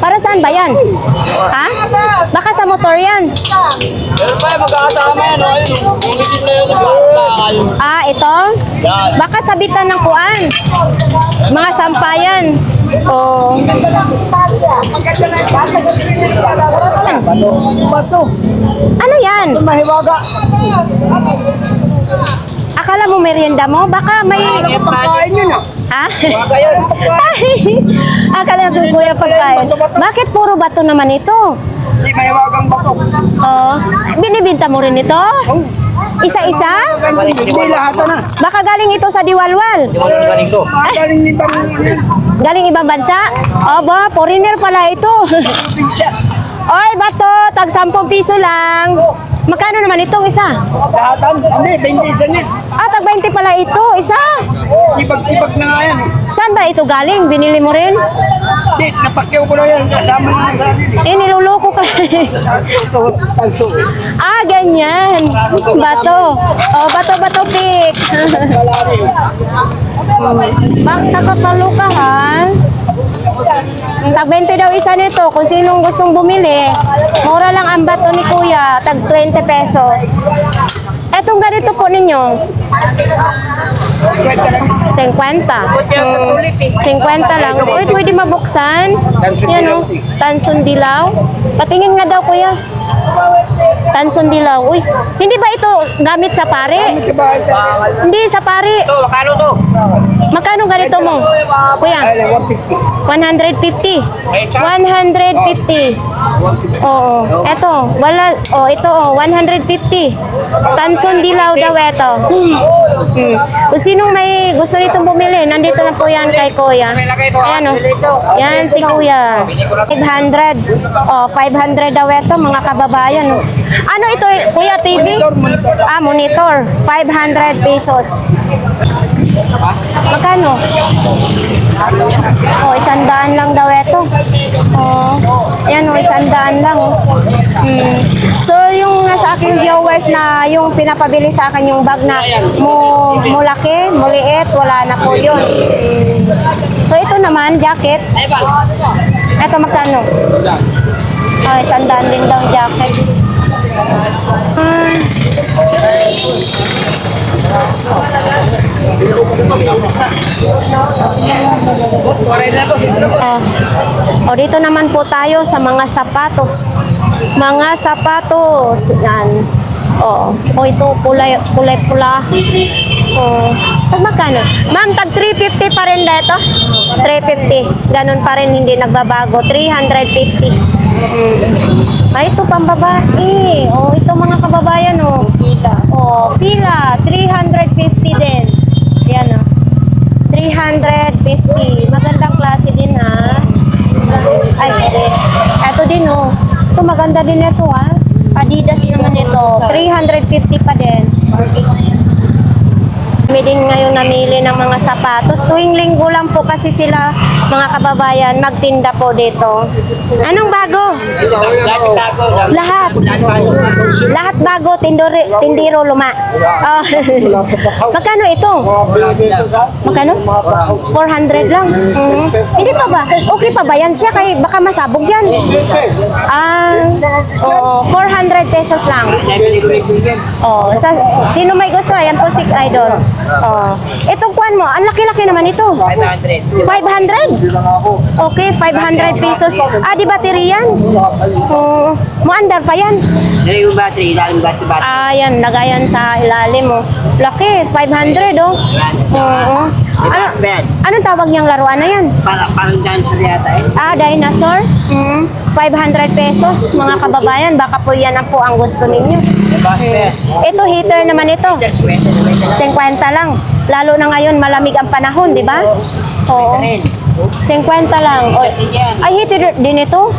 Para saan ba yan? Ha? Baka sa motor yan. Ito? Baka sabitan ng kuan. Mga sampayan. Oh. Ano yan? Mahiwaga. Akala mo merienda mo? Baka may... Pagkain yun ah. Ha? Akala ko kuya pagkain. Bakit puro bato naman ito? Hindi mahiwagang bato. Oh, binibinta mo rin ito? Isa-isa? Hindi lahat na. Baka galing ito sa Diwalwal. Galing ni Bang. Galing ibang bansa? Aba, foreigner pala ito. Oy, bato, tag 10 piso lang. Magkano naman itong isa? Lahatan? Hindi, 20 isa niya. Ah, tag 20 pala ito, isa. Tibag-tibag na nga yan. Saan ba ito galing? Binili mo rin? Hindi, napakyaw ko na yan. Kasama na sa akin. Eh, niluloko ka. Tanso. Ah, ganyan. Bato. Oh, bato-bato pick. Bak, nakapalo ka, ha? Tag 20 daw isa nito. Kung sinong gustong bumili, mura lang ang bato ni Kuya. Tag 20 pesos. Etong ganito po ninyo. 50. 50 lang. Uy, pwede mabuksan. Yan o. Tanson Dilaw. Patingin nga daw, Kuya. Tanson Dilaw. Uy, hindi ba ito gamit sa pare? Hindi, sa pare. Ito, makano to? Magkano ganito mo? Kuya? 150. 150. Oo. Ito, wala. Oh, ito oh, 150. Tanson Dilaw daw ito. Kung sinong may gusto nitong bumili, nandito na po yan kay Kuya. Ayan oh. Yan si Kuya. 500. Oh, 500 daw ito, mga kababayan. Oh. Ano ito, Kuya, TV? Ah, monitor. 500 pesos. Magkano? Oh, 100 lang daw ito. Oh, ayan oh, 100 lang. Oh. So, yung nasa aking viewers na yung pinapabili sa akin yung bag na mulaki, muliit, wala na po yun. So, ito naman, jacket. Ito magkano? Oh, 100 din daw jacket. O dito naman po tayo sa mga sapatos. Mga sapatos. Yan. O ito kulay pula. Tag magkano? Ma'am, tag 350 pa rin dito. 350. Ganun pa rin, hindi nagbabago. 350. Ay, ito pang babae. O, ito mga kababayan, o. Fila. O, fila. 350 din. Yan, o. 350. Magandang klase din, ha. Ay, sorry. Ito din, o. Ito, maganda din ito, ha. Adidas naman ito. 350 pa din. Kami din ngayon namili ng mga sapatos. Tuwing linggo lang po kasi sila, mga kababayan, magtinda po dito. Anong bago? Lahat. Lahat bago, tindiro luma. Oh. Magkano ito? Magkano? 400 lang. Hindi pa ba? Okay pa ba yan siya? Kaya baka masabog yan. Oh, 400 pesos lang. Oh, sino may gusto? Ayan po si Idol. Oh. Itong kwan mo, ang laki-laki naman ito. 500? 500? Okay, 500 pesos. Ah, di battery yan? Oh, muandar pa yan? Yung battery, ilalim battery. Ah, yan, lagayan sa ilalim mo. Laki, 500 oh. Oo. Anong tawag niyang laruan na yan? Parang dancer yata eh. Ah, dinosaur? 500 pesos, mga kababayan. Baka po yan ang po ang gusto ninyo. Ito, heater naman ito. 50 lang. Lalo na ngayon, malamig ang panahon, di ba? Oo. 50 lang. O, ay, heater din ito?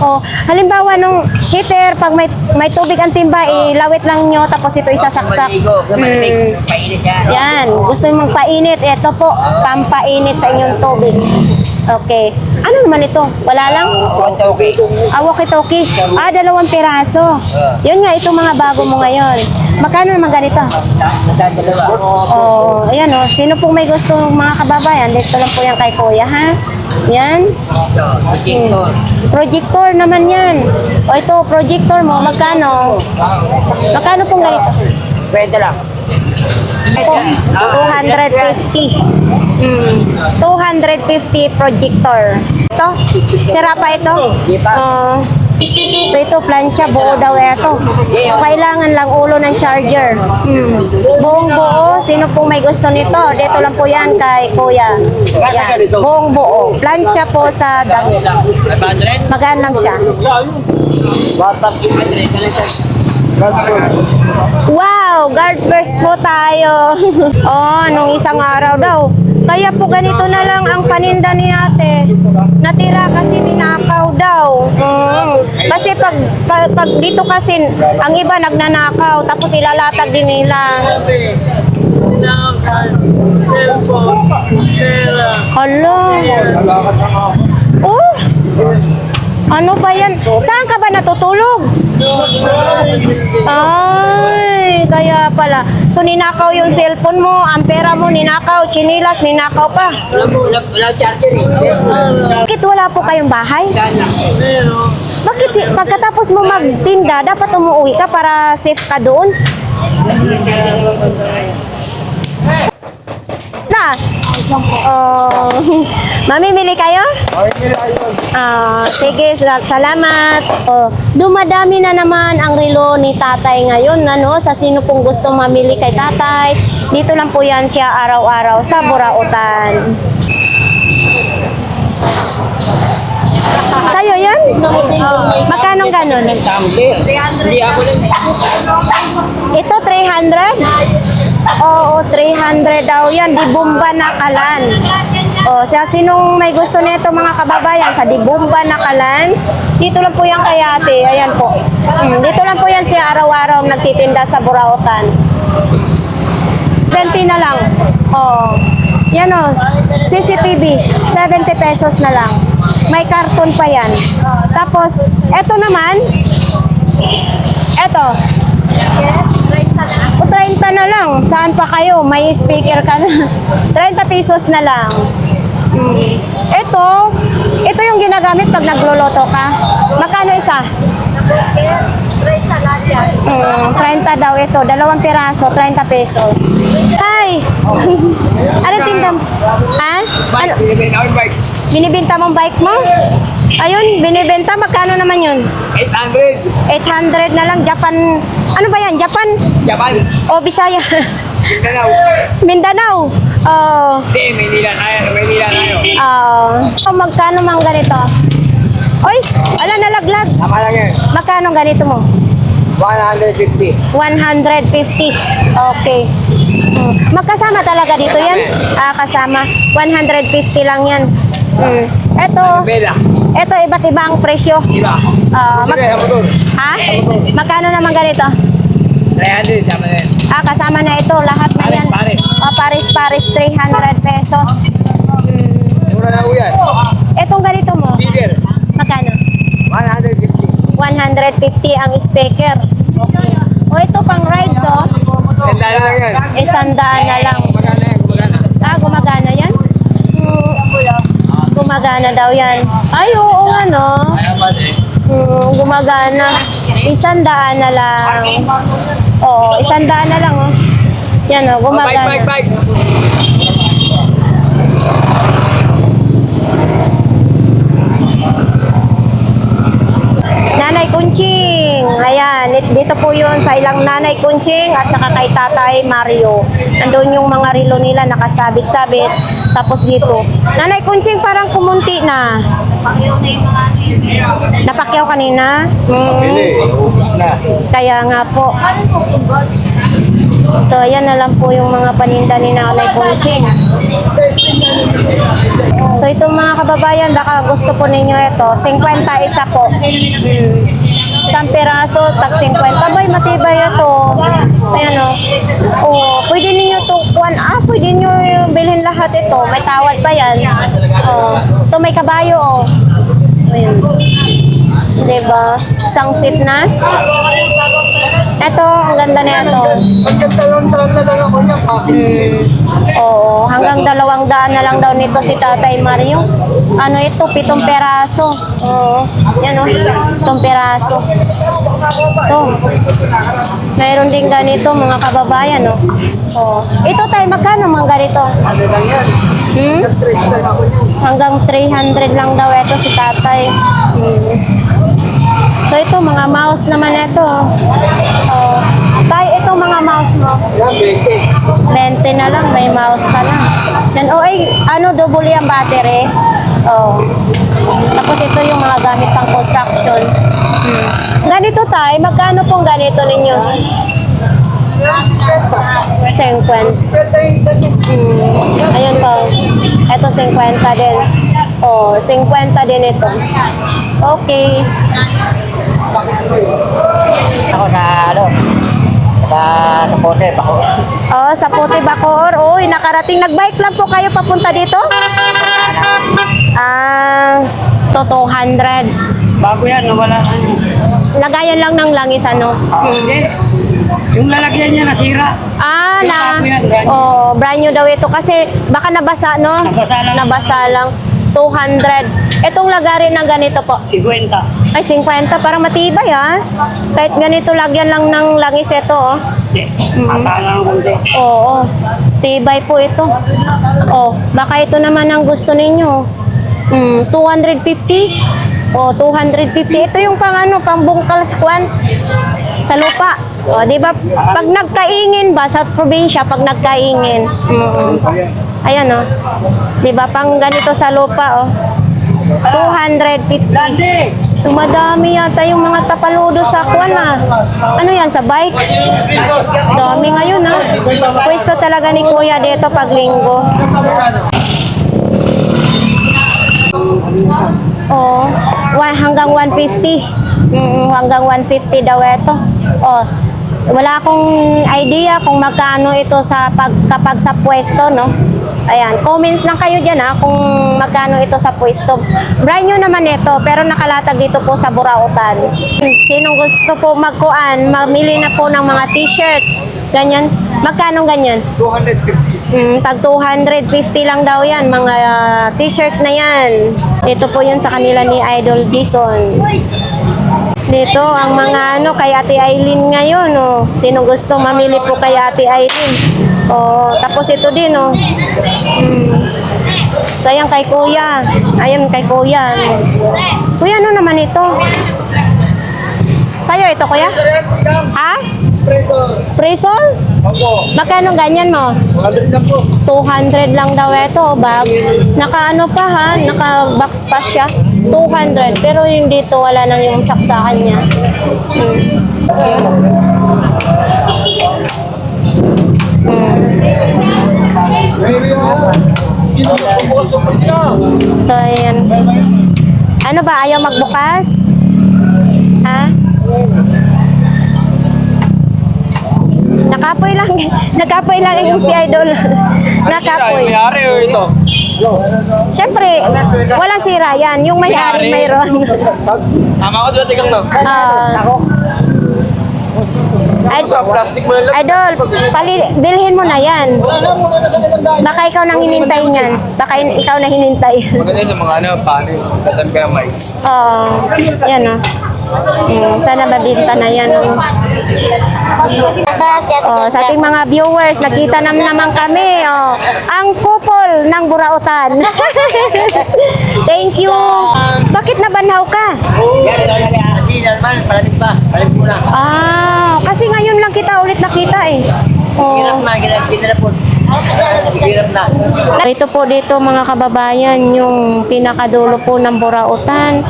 Oh, halimbawa nung heater, pag may tubig ang timba, ilawit lang nyo, tapos ito isasaksak. Yan, gusto mong painit, ito po, pampainit sa inyong tubig. Okay. Ano naman ito? Wala lang? Ah, walkie-talkie. Ah, 2 piraso. Yun nga, itong mga bago mo ngayon. Magkano naman ganito? Oh, ayan oh. Sino pong may gusto mga kababayan, dito lang po yan kay Kuya, ha? Yan. Projector naman yan. O ito, projector mo, magkano? Magkano pong ganito? Pwede lang. 250. 250 projector. Ito, sira pa ito. Ito, plancha, buo daw ito. So, kailangan lang ulo ng charger. Buong buo, sino pong may gusto nito? Dito lang po yan kay Kuya. Yan. Buong buo. Plancha po sa damit. Magaan lang siya. Wow, guard first po tayo. Oh, nung isang araw daw, Kaya po ganito na lang ang paninda ni ate. Natira kasi ninakaw daw. Kasi pag dito kasi, ang iba nagnanakaw, tapos ilalatag din nila. Hala. Oh! Ano ba yan? Saan ka ba natutulog? Ay, kaya pala. So, ninakaw yung cellphone mo, ang pera mo, ninakaw, chinilas, ninakaw pa. Bakit wala po kayong bahay? Bakit pagkatapos mo magtinda, dapat umuwi ka para safe ka doon? Na? Oh, mamimili kayo? Sige, salamat. Oh, dumadami na naman ang relo ni tatay ngayon, ano, sa sino pong gusto mamili kay tatay. Dito lang po yan siya araw-araw sa Burautan. Sa'yo yan? Magkano ganon? Ito 300? Oo, 300 daw yan. Dibumba Nakalan. O, sa sinong may gusto nito mga kababayan, sa Dibumba Nakalan, dito lang po yan kay ate. Ayan po. Dito lang po yan siya araw-araw nagtitinda sa Burautan. 20 na lang. O, yan o. CCTV, 70 pesos na lang. May karton pa yan. Tapos, eto naman, eto. O 30 na lang. Saan pa kayo? May speaker ka na. 30 pesos na lang. Ito yung ginagamit pag nagluluto ka. Magkano isa? 30 daw ito. 2 piraso, 30 pesos. Hi! Ano tinda mo? Ha? Ano? Binibenta mong bike mo? Ayun, binibenta. Magkano naman yun? 800. 800 na lang. Japan. Ano ba yan? Japan? Japan. O, Bisaya. Mindanao. Mindanao. Oh. Hindi, Maynila tayo. Magkano mang ganito? Oy, ala nalaglag. Tama lang yan. Magkano ganito mo? 150. 150. Okay. Magkasama talaga dito yan? Kasama. 150 lang yan. Bela. Ito iba't iba ang presyo. Iba. Motor. Ha? Magkano naman ganito? 300. Tama na yan. Kasama na ito. Lahat na yan. Pares. Paris-paris. 300 pesos. Mura na yan. Itong ganito mo? Speaker. Magkano? 150. 150 ang speaker. O ito pang rides, oh. Sandala lang yan. 100 na lang. Gumagana yan, gumagana. Gumagana yan? Gumagana daw yan. Ay, oo nga, no? Gumagana. 100 na lang. Oo, 100 na lang, oh. Yan, oh, gumagana. Bike. Nanay Kunching. Ayan, dito po yun sa ilang Nanay Kunching at saka kay Tatay Mario. Nandun yung mga relo nila nakasabit-sabit. Tapos dito, Nanay Kunching parang kumunti na. Napakyaw kanina? Kaya nga po. So, ayan na lang po yung mga paninda ni Nanay Kunching. So, itong mga kababayan, baka gusto po ninyo ito. 50 isa po. Isang peraso, tag 50. Bay, matibay ito. Ayan o. Oh, pwede ninyo ito, pwede nyo bilhin lahat ito. May tawad pa yan. Oh, ito may kabayo o. Ayan. Diba? Isang seat na. Ito, ang ganda na ito. Oo, hanggang 200 na lang daw nito si Tatay Mario. Ano ito, 7 peraso. Oo, yan o, 7 peraso. Ito. Mayroon din ganito mga kababayan, no? Oo. Ito tayo, magkano mga ganito? Hanggang 300 lang daw ito si Tatay. So ito, mga mouse naman ito. Oh. Tayo, ito mga mouse mo. 20 na lang, may mouse ka na. Then, double yung battery. Oh. Tapos ito yung mga gamit pang construction. Ganito tayo, magkano pong ganito ninyo? Ayan po. Ito 50 din. Oh, 50 din ito. Okay. Ako sa sa pote, bako. Oh, sa Puti Bacoor. Uy, nakarating. Nagbike lang po kayo papunta dito? To 200. Bago yan, nawala na yun. Lagayan lang ng langis, ano? Yung lalagyan niya nasira. Na. Bago yan, brand new. Oh, brand new daw ito kasi baka nabasa, no? Nabasa lang. Nabasa lang. 200. Itong lagarin ng ganito po. 50. Ay, 50. Parang matibay, ha? Kahit ganito, lagyan lang ng langis ito, oh. Asala ng konti. Oo. Tibay po ito. Oh, baka ito naman ang gusto ninyo. 250. Oh, 250. Ito yung pang bungkal sa kwan. Sa lupa. Oh, di ba? Pag nagkaingin ba sa probinsya, pag nagkaingin. Ayan, oh. Di ba? Pang ganito sa lupa, oh. 250. Tumadami yata yung mga tapaludo sa kwan, ah. Ano yan, sa bike? Dami ngayon, ah. Pwesto talaga ni Kuya dito pag linggo. Oh, hanggang 150. Hanggang 150 daw ito. Oh, wala akong idea kung magkano ito sa kapag sa pwesto, no? Ayan, comments lang kayo dyan, ha, kung magkano ito sa pwesto. Brand new naman ito, pero nakalatag dito po sa Burautan. Sinong gusto po magkuan, mamili na po ng mga t-shirt. Ganyan. Magkano ganyan? 250. Tag 250 lang daw yan, mga t-shirt na yan. Ito po yun sa kanila ni Idol Jason. Dito, ang mga kay Ate Aileen ngayon, oh. Sino gusto mamili po kay Ate Aileen? Oh, tapos ito din, oh. Sayang kay Kuya. Ayun kay Kuya. Kuya, ano naman ito? Sa'yo ito, Kuya? Ha? Presol? Magkano ganyan mo? 200 lang daw ito, bag. Naka pa, ha? Naka-box pa siya. 200. Pero yung dito, wala nang yung saksakan niya. So, ayan. Ano ba? Ayaw magbukas? Ha? Nakapoy lang yung si Idol. Nakapoy. May-ari o ito? Siyempre, walang sira yan. Yung may-ari mayroon. Tama ko, diba tigang no? Plastic mo lang. Idol, bilhin mo na yan. Baka ikaw nang hinintay niyan. Baka ikaw na hinintay. Maganda yun sa mga paano yun. Tatan ka ng mics. Yan, oh. Sana mabinta na yan. Sa ating mga viewers, nakita naman kami. Ang couple ng Burautan. Thank you. Bakit nabanhaw ka? Kasi ngayon lang kita ulit nakita eh. Ito po dito mga kababayan, yung pinakadulo po ng Burautan.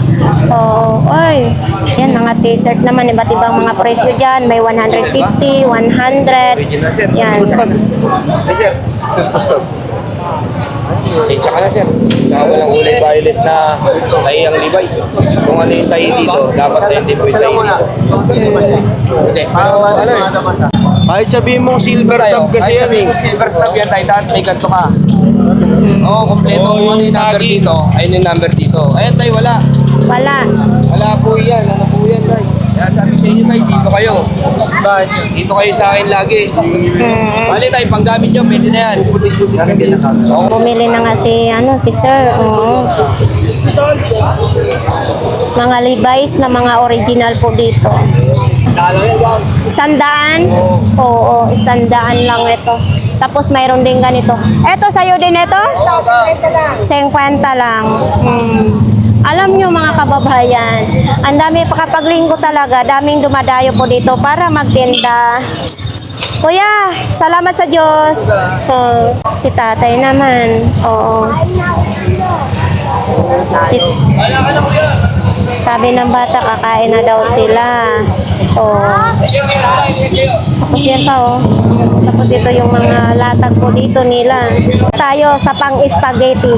Yan mga t-shirt naman, iba't ibang mga presyo dyan. May 150, 100. Yan. Tsaka na sir. Walang kulay violet na tayo ang device. Kung ano yung tayo dito, dapat na hindi po yung tayo dito. Ano kahit sabihin mong silver tab kasi yan eh. Silver stub yan, Titan. May kanto ka. Oo, kompleto mo ano yung number dito. Ayun yung number dito. Ayan tayo, wala. Wala. Wala po yan. Ano po yan, tay? Kaya sabi sa inyo, tay, dito kayo. Dito kayo sa akin lagi. Bali tayo, panggamit nyo, pwede na yan. Bumili na nga si Sir. Oo. Mga Levi's na mga original po dito. 100? Oo, 100 lang ito. Tapos mayroon din ganito. Eto, sa'yo din ito? 50 lang. Alam nyo mga kababayan, ang dami pa kapag linggo talaga, daming dumadayo po dito para magtinda. Kuya, salamat sa Diyos. Si tatay naman. Oo. Sabi ng bata, kakain na daw sila. Oh. Tapos yan pa, oh. Tapos ito yung mga latag po dito nila. Tayo sa pang-spaghetti.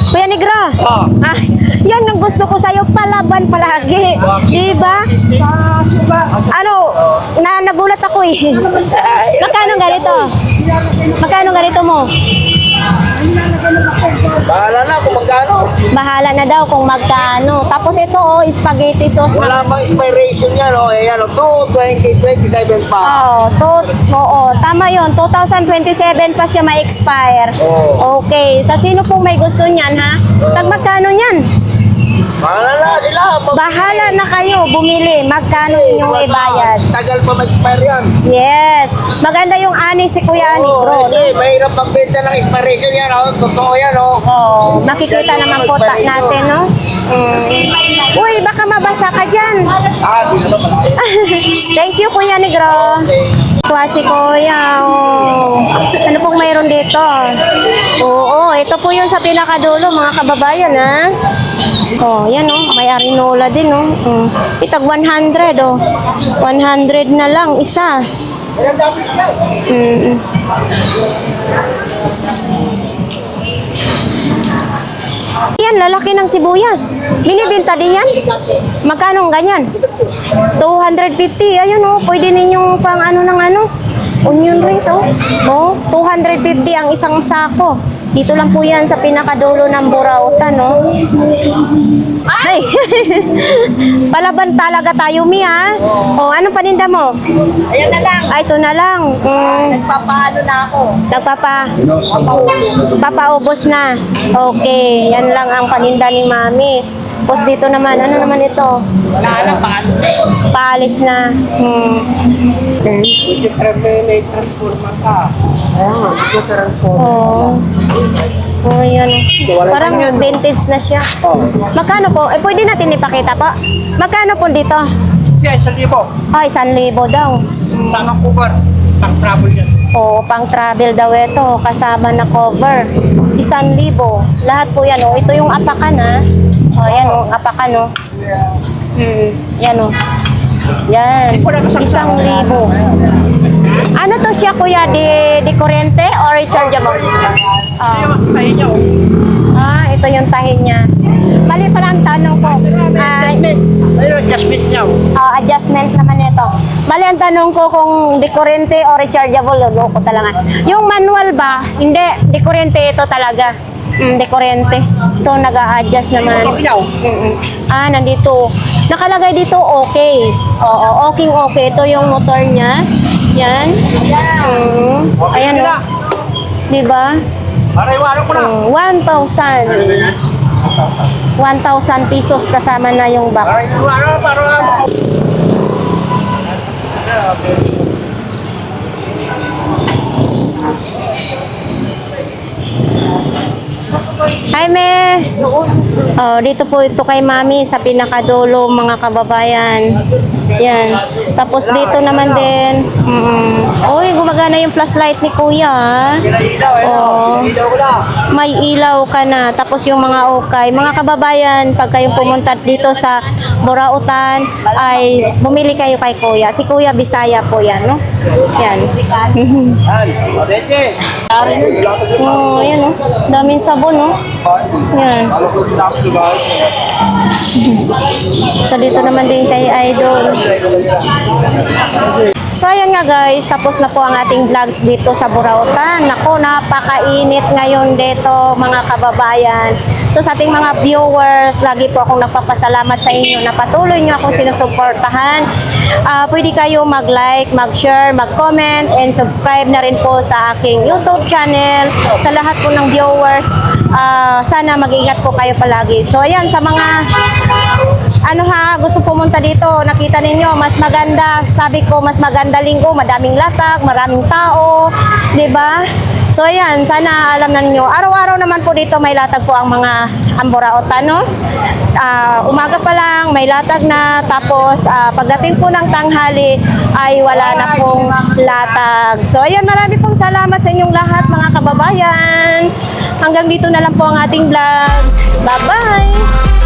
Kuya Negro. Ah, yan ang gusto ko sa'yo, palaban palagi. Diba? Ano, nagulat ako eh. Magkano ganito? Magkano ganito mo? Bahala na kung magkano. Bahala na daw kung magkano. Tapos ito, oh, spaghetti sauce. Wala pang expiration yan, oh. Ayan, oh, 2027 pa. Oo, tama yon. 2027 pa siya ma-expire. Oo. Okay, sa sino pong may gusto niyan, ha? Magkano niyan? Bahala na sila. Bahala na kayo, bumili. Magkano inyong ibayad? Tagal pa mag-expire yan. Yes. Maganda yung ani si Kuya Ani, Oo, bro. kasi mahirap magbenta ng expiration yan, oh. Totoo yan, oh. Oh, makikita naman po natin, no? Uy, baka mabasa ka dyan. Thank you, Kuya Negro. Si Kuya, oh. Ano pong mayroon dito? Oo, ito po yun sa pinakadulo, mga kababayan, ha? Oh, yan, oh. May arinola din, oh. Itag 100, oh. 100 na lang, isa. Yan, lalaki ng sibuyas. Binibenta din yan? Magkano ang ganyan? 250. Ayun, oh. Pwede ninyong pang ano ng ano. Onion rings, oh. Oh, 250 ang isang sako. Dito lang po yan sa pinakadulo ng Burautan, no? Ay! Palaban talaga tayo, Mi, ha? Oh, anong paninda mo? Ayan na lang. Ay, ito na lang. Nagpapaano na ako. Papaubos na. Okay, yan lang ang paninda ni Mami. Tapos dito naman, ano naman ito? Wala na, paano? Paalis na. Pwede may transformer ka. Oh. Oh, yan. Parang vintage na siya. Magkano po? Eh, pwede natin ipakita po. Magkano po dito? Yes, 1,000. Ay, 1,000 daw. Sama cover. Pang-travel yan. Oo, pang travel daw ito. Kasama na cover. 1,000. Lahat po yan. Oh. Ito yung apakan, ha? Oh, yan, oh. Apakan, oh. Yan, oh. Yan. 1,000. Ano to siya, kuya? Di kurente or rechargeable? Tayo niyo. Ito yung tahin niya. Mali pala ang tanong ko. Ayun, adjustment niyo. Adjustment naman ito. Mali ang tanong ko kung di kurente o rechargeable. Loko talaga. Yung manual ba? Hindi. Di kurente ito talaga. Di kurente. Ito nag-a-adjust naman. Nandito. Nakalagay dito okay. Oo, okay. Ito yung motor niya. Yan. Ayan, o. Diba? Para iwanan ko na. 1,000 pesos kasama na yung box. Hi, Me. Oh, dito po ito kay Mami sa pinakadulo, mga kababayan. Yan. Tapos dito naman din. Uy, gumagana yung flashlight ni Kuya. Oh. May ilaw ka na. Tapos yung mga ukay. Mga kababayan, pag kayong pumunta dito sa Burautan, ay bumili kayo kay Kuya. Si Kuya Bisaya po yan, no? Yan. Oh, yan, no? Daming sabon, no? Yan. So, dito naman din kay Idol. So, ayan nga guys, tapos na po ang ating vlogs dito sa Burautan. Naku, napakainit ngayon dito, mga kababayan. So, sa ating mga viewers, lagi po akong nagpapasalamat sa inyo na patuloy nyo akong sinusuportahan. Pwede kayo mag-like, mag-share, mag-comment, and subscribe na rin po sa aking YouTube channel. Sa lahat po ng viewers, sana mag-ingat po kayo palagi. So, ayan, sa mga gusto pumunta dito, nakita ninyo, mas maganda, sabi ko, mas maganda linggo, madaming latag, maraming tao, 'di ba? So ayan, sana alam na ninyo, araw-araw naman po dito may latag po ang mga Burautan, no? Umaga pa lang, may latag na, tapos pagdating po ng tanghali, ay wala na pong latag. So ayan, marami pong salamat sa inyong lahat, mga kababayan. Hanggang dito na lang po ang ating vlogs. Bye-bye!